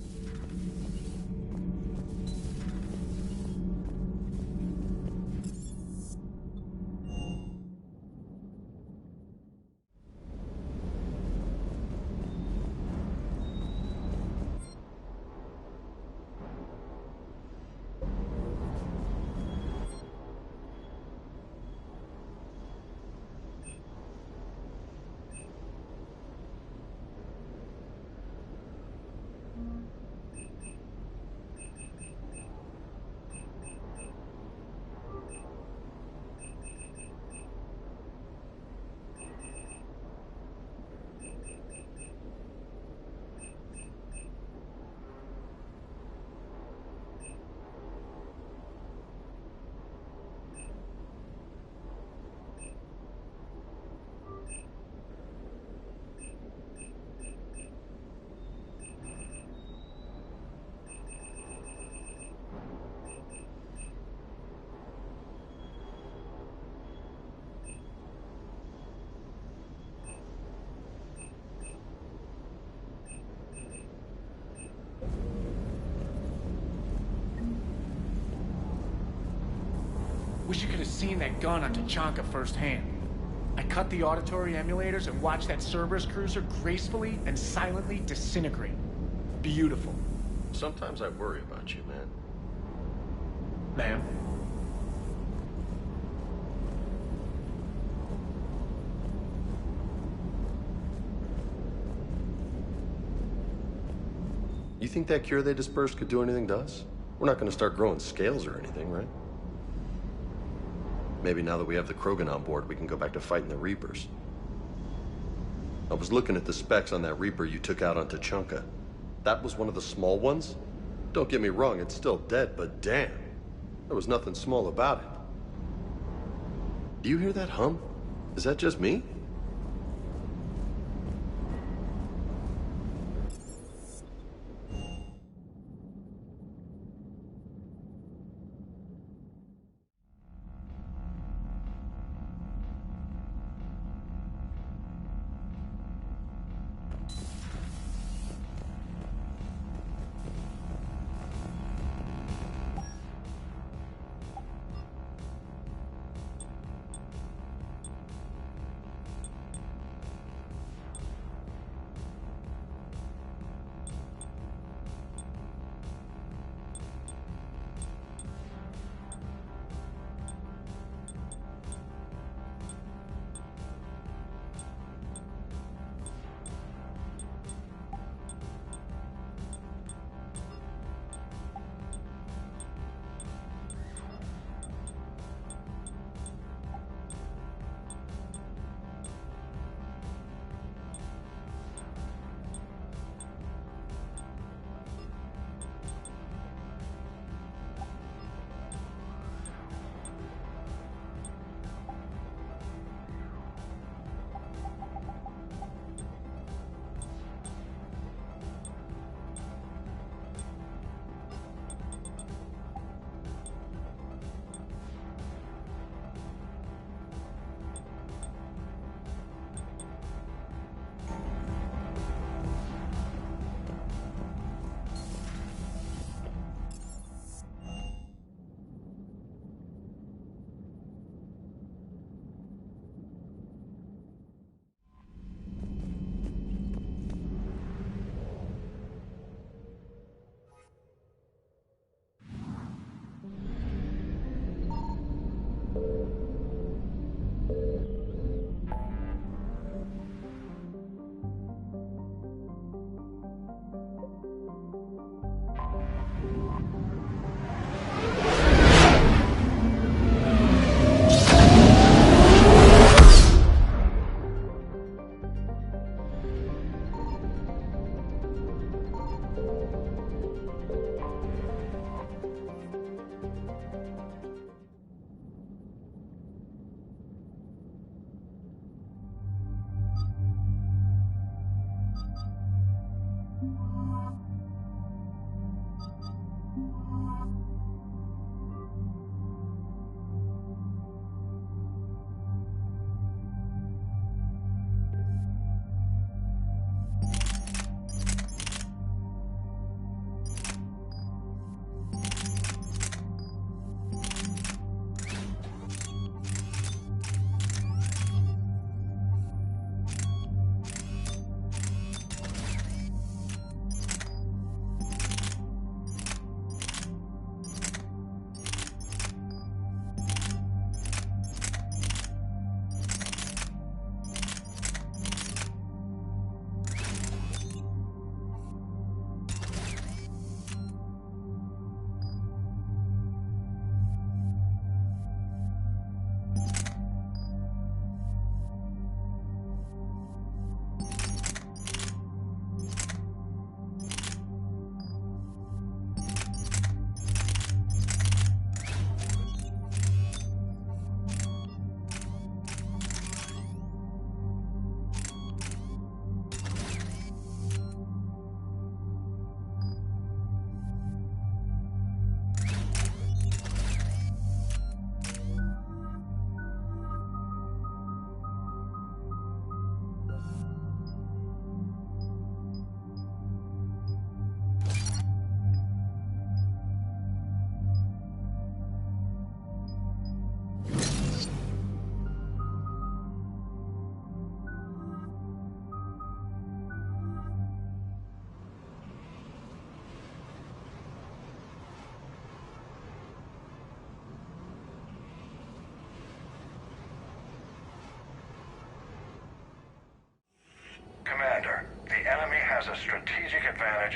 Wish you could have seen that gun on Tachanka firsthand. I cut the auditory emulators and watched that Cerberus cruiser gracefully and silently disintegrate. Beautiful. Sometimes I worry about you, man. Ma'am? You think that cure they dispersed could do anything to us? We're not going to start growing scales or anything, right? Maybe now that we have the Krogan on board, we can go back to fighting the Reapers. I was looking at the specs on that Reaper you took out on Tachanka. That was one of the small ones? Don't get me wrong, it's still dead, but damn. There was nothing small about it. Do you hear that hum? Is that just me?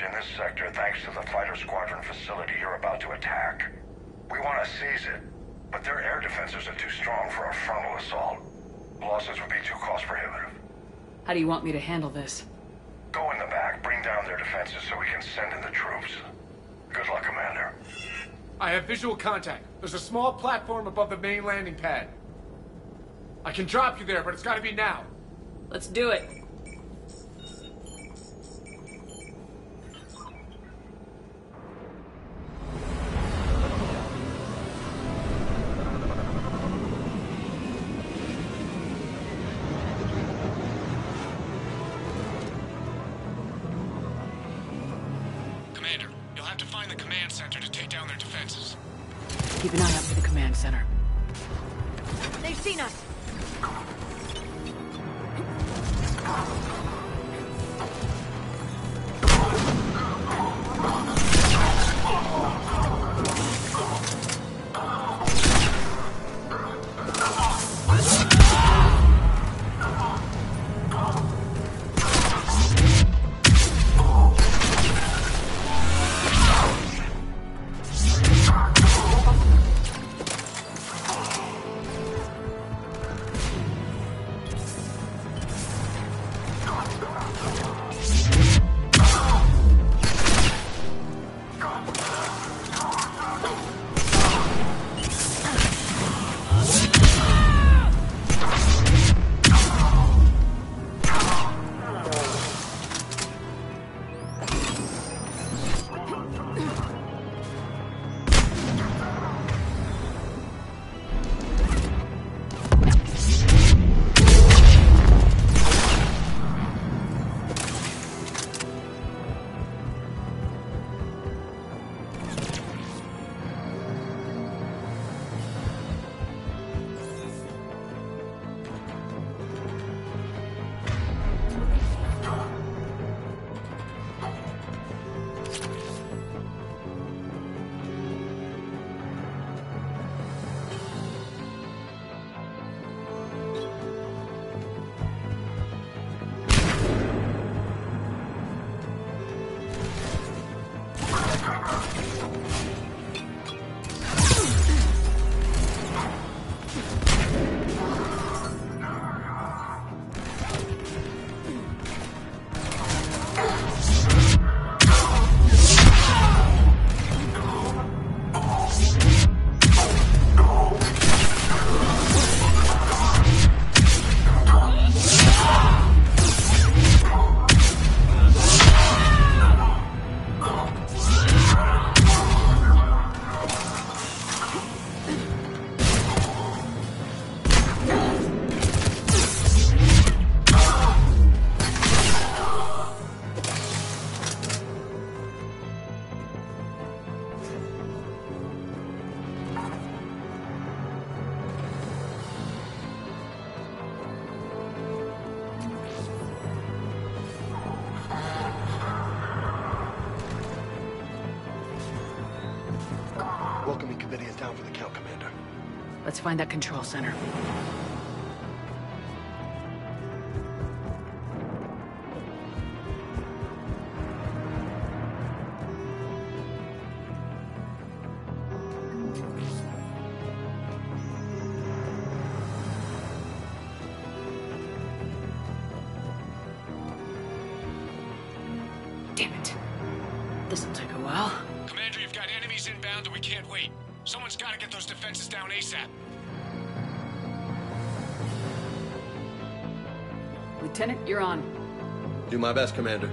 in this sector thanks to the fighter squadron facility you're about to attack. We want to seize it, but their air defenses are too strong for a frontal assault. Losses would be too cost prohibitive. How do you want me to handle this? Go in the back, bring down their defenses so we can send in the troops. Good luck, Commander. I have visual contact. There's a small platform above the main landing pad. I can drop you there, but it's gotta be now. Let's do it. Commander, you'll have to find the command center to take down their defenses. Keep an eye out for the command center. They've seen us! Welcoming committee is down for the count, Commander. Let's find that control center. Damn it. This'll take a while. Commander, you've got enemies inbound and we can't wait. Someone's gotta get those defenses down ASAP. Lieutenant, you're on. Do my best, Commander.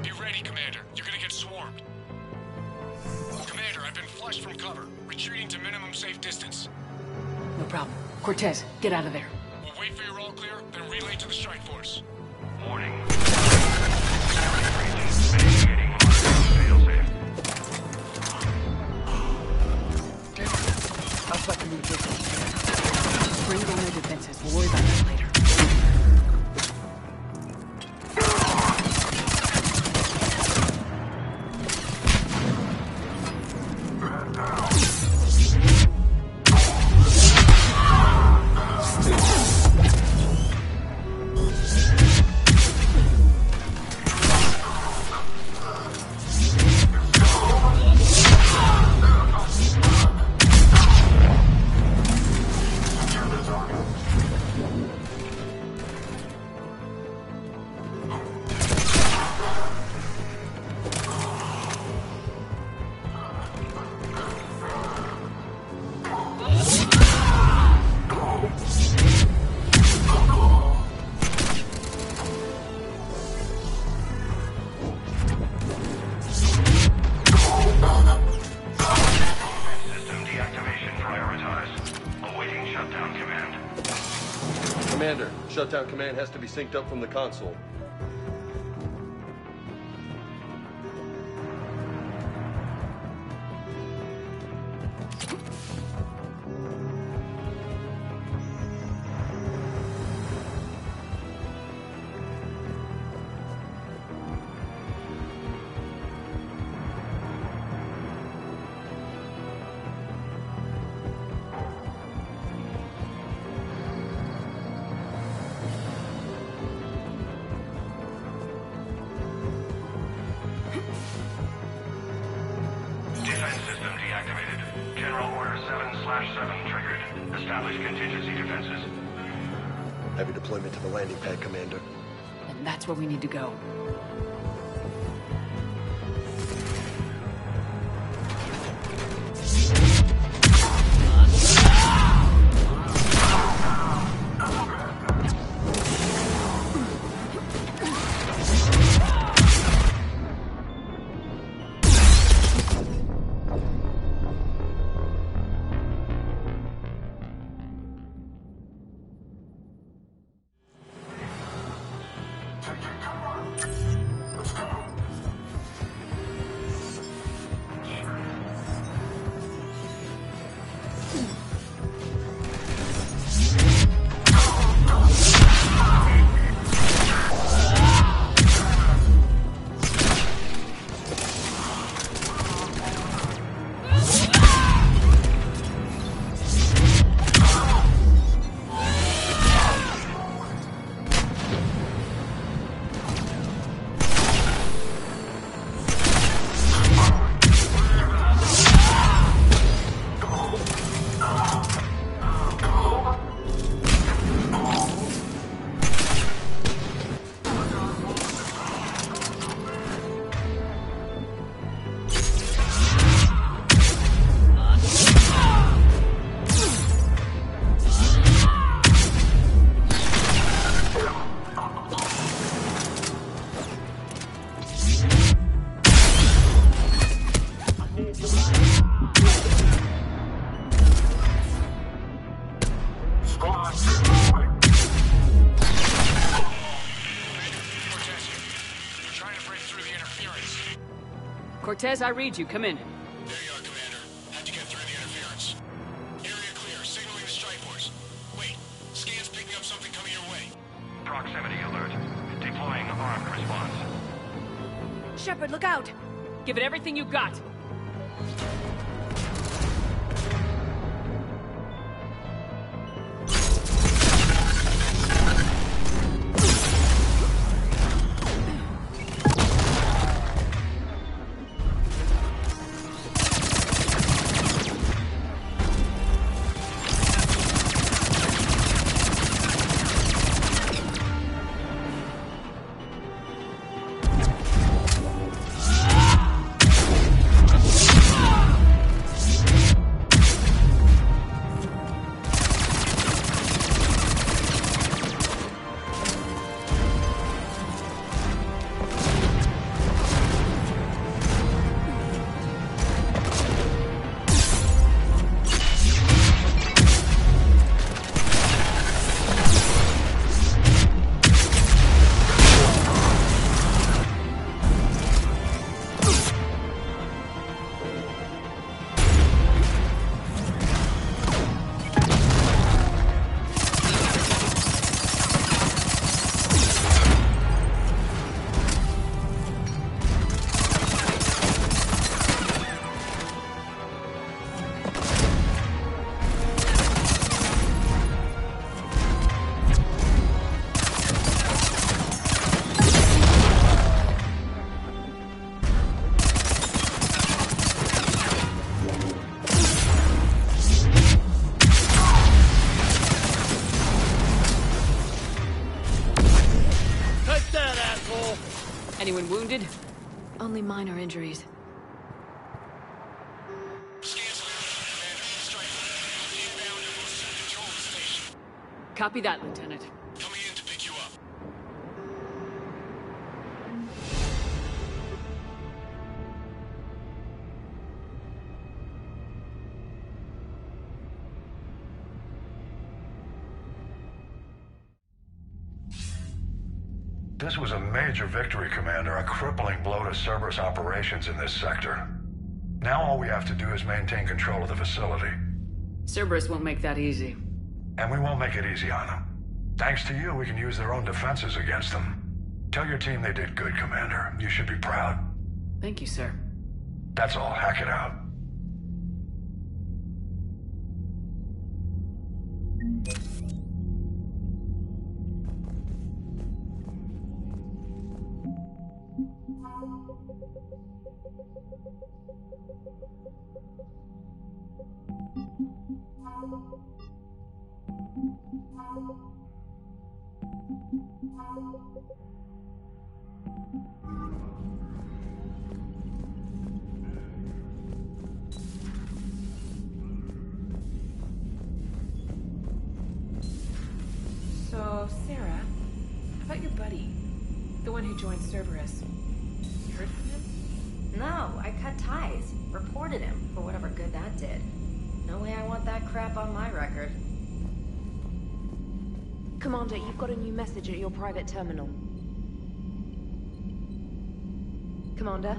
Be ready, Commander. You're gonna get swarmed. Commander, I've been flushed from cover. Retreating to minimum safe distance. No problem. Cortez, get out of there. We'll wait for your all clear, then relay to the strike force. Warning. Outside communication. Bring down their defenses. We'll worry about that later. Commander, shutdown command has to be synced up from the console. Defense system deactivated. General Order 7/7 triggered. Establish contingency defenses. Heavy deployment to the landing pad, Commander. And that's where we need to go. Cortez, I read you. Come in. There you are, Commander. How'd you get through the interference? Area clear. Signaling the strike force. Wait. Scan's picking up something coming your way. Proximity alert. Deploying armed response. Shepard, look out! Give it everything you got. Anyone wounded? Only minor injuries. Copy that, Lieutenant. Coming in to pick you up. This was a major victory, Commander. A crippling blow to Cerberus operations in this sector. Now all we have to do is maintain control of the facility. Cerberus won't make that easy. And we won't make it easy on them. Thanks to you, we can use their own defenses against them. Tell your team they did good, Commander. You should be proud. Thank you, sir. That's all. Hack it out. So, Sarah, how about your buddy? The one who joined Cerberus. You heard from him? No, I cut ties. Reported him for whatever good that did. No way I want that crap on my record. Commander, you've got a new message at your private terminal. Commander?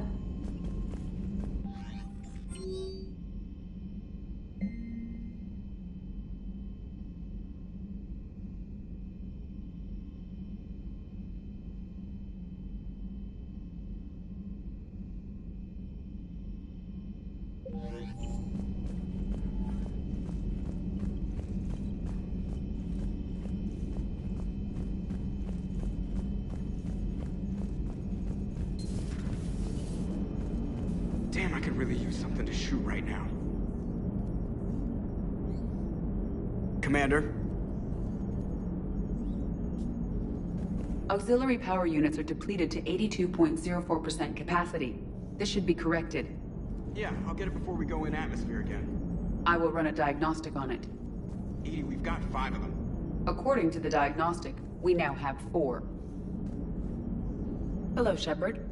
Damn, I could really use something to shoot right now. Commander? Auxiliary power units are depleted to 82.04% capacity. This should be corrected. Yeah, I'll get it before we go in atmosphere again. I will run a diagnostic on it. EDI, we've got 5 of them. According to the diagnostic, we now have 4. Hello, Shepard.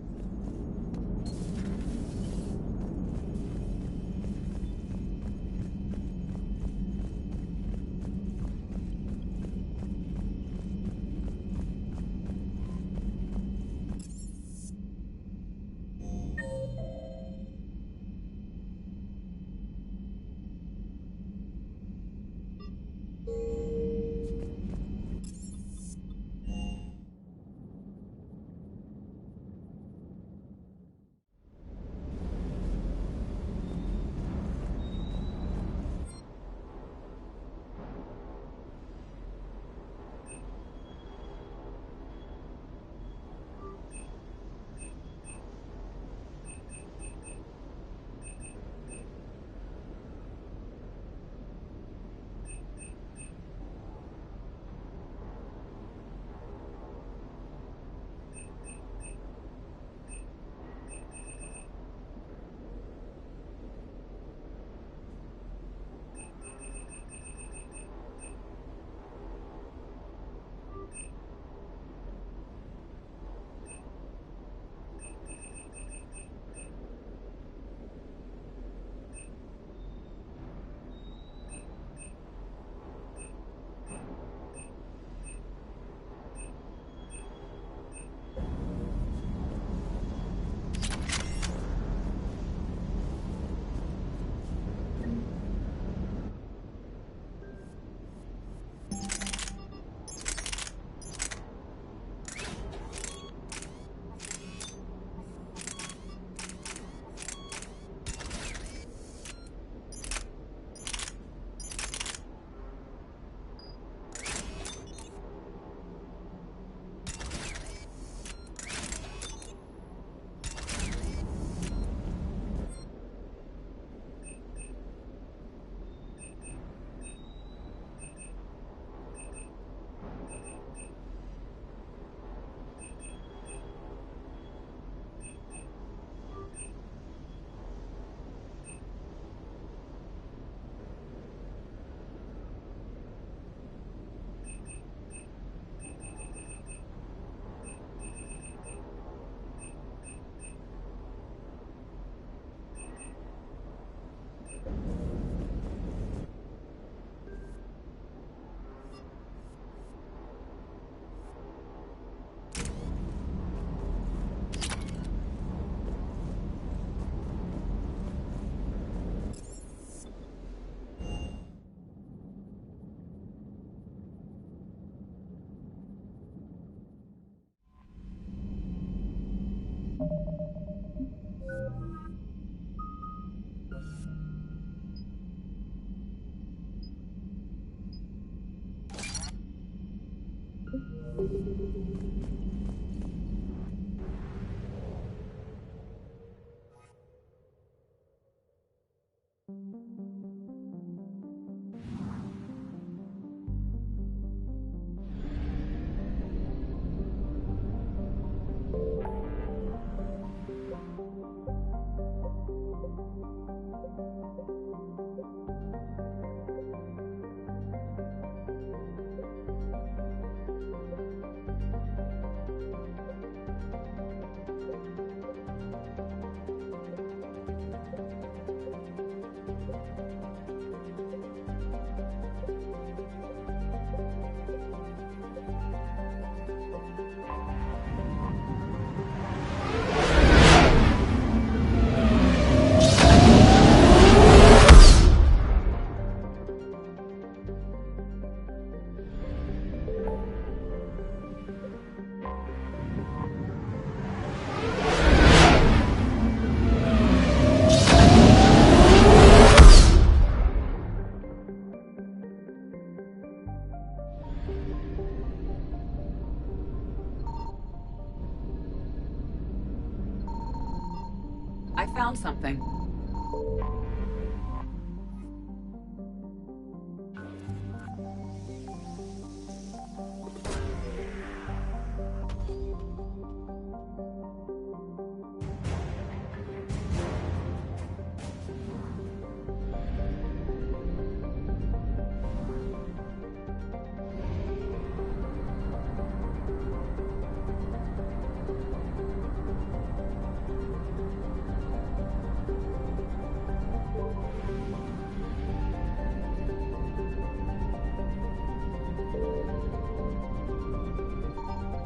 found something.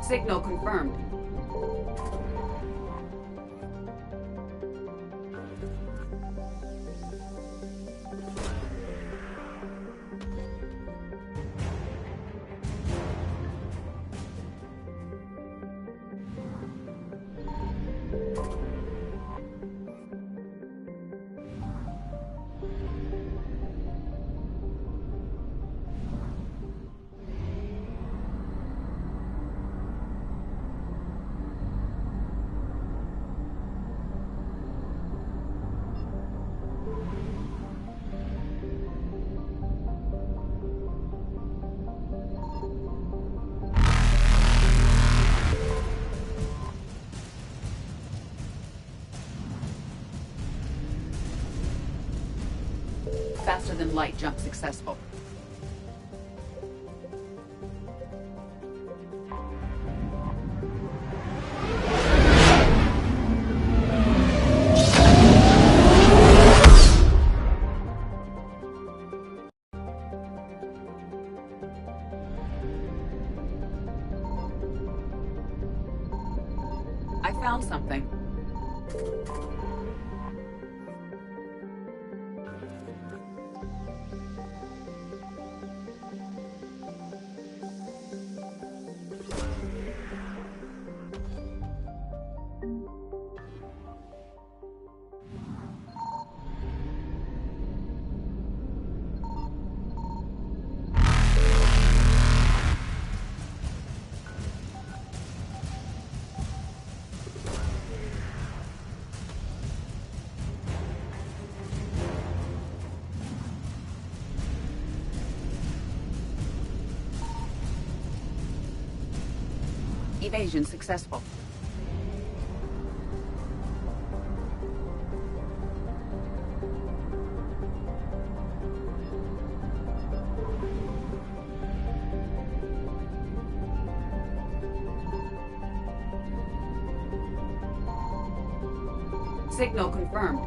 Signal confirmed. Faster than light jump successful. I found something. Evasion successful. Signal confirmed.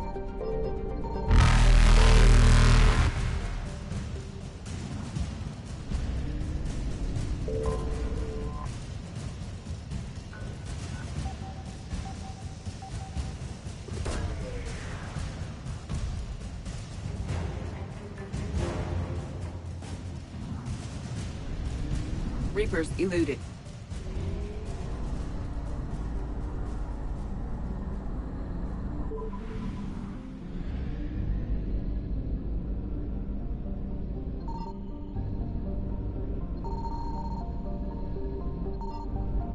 Reapers eluded.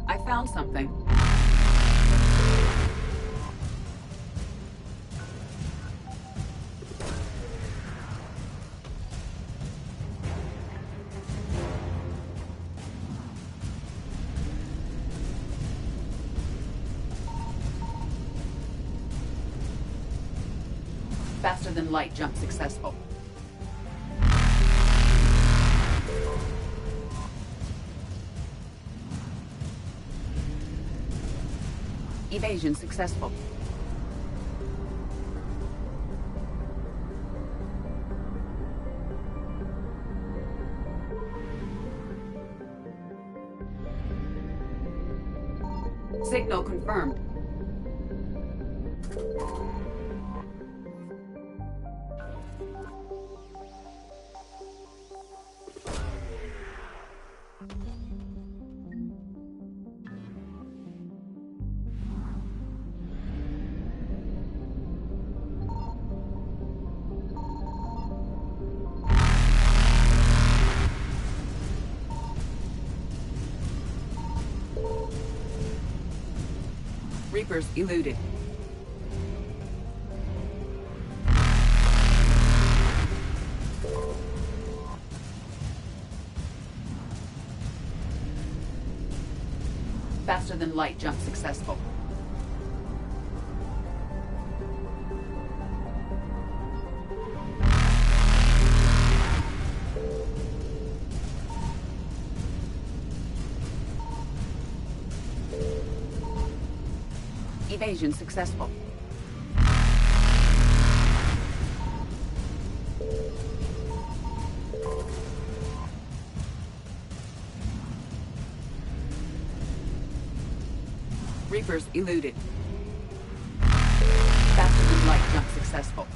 I found something. Faster than light jump successful. Evasion successful. Signal confirmed. Reapers eluded. Faster-than-light jump successful. Evasion successful. Reapers eluded. Faster-than-light jump successful.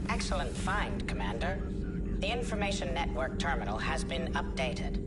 Excellent find, Commander. The information network terminal has been updated.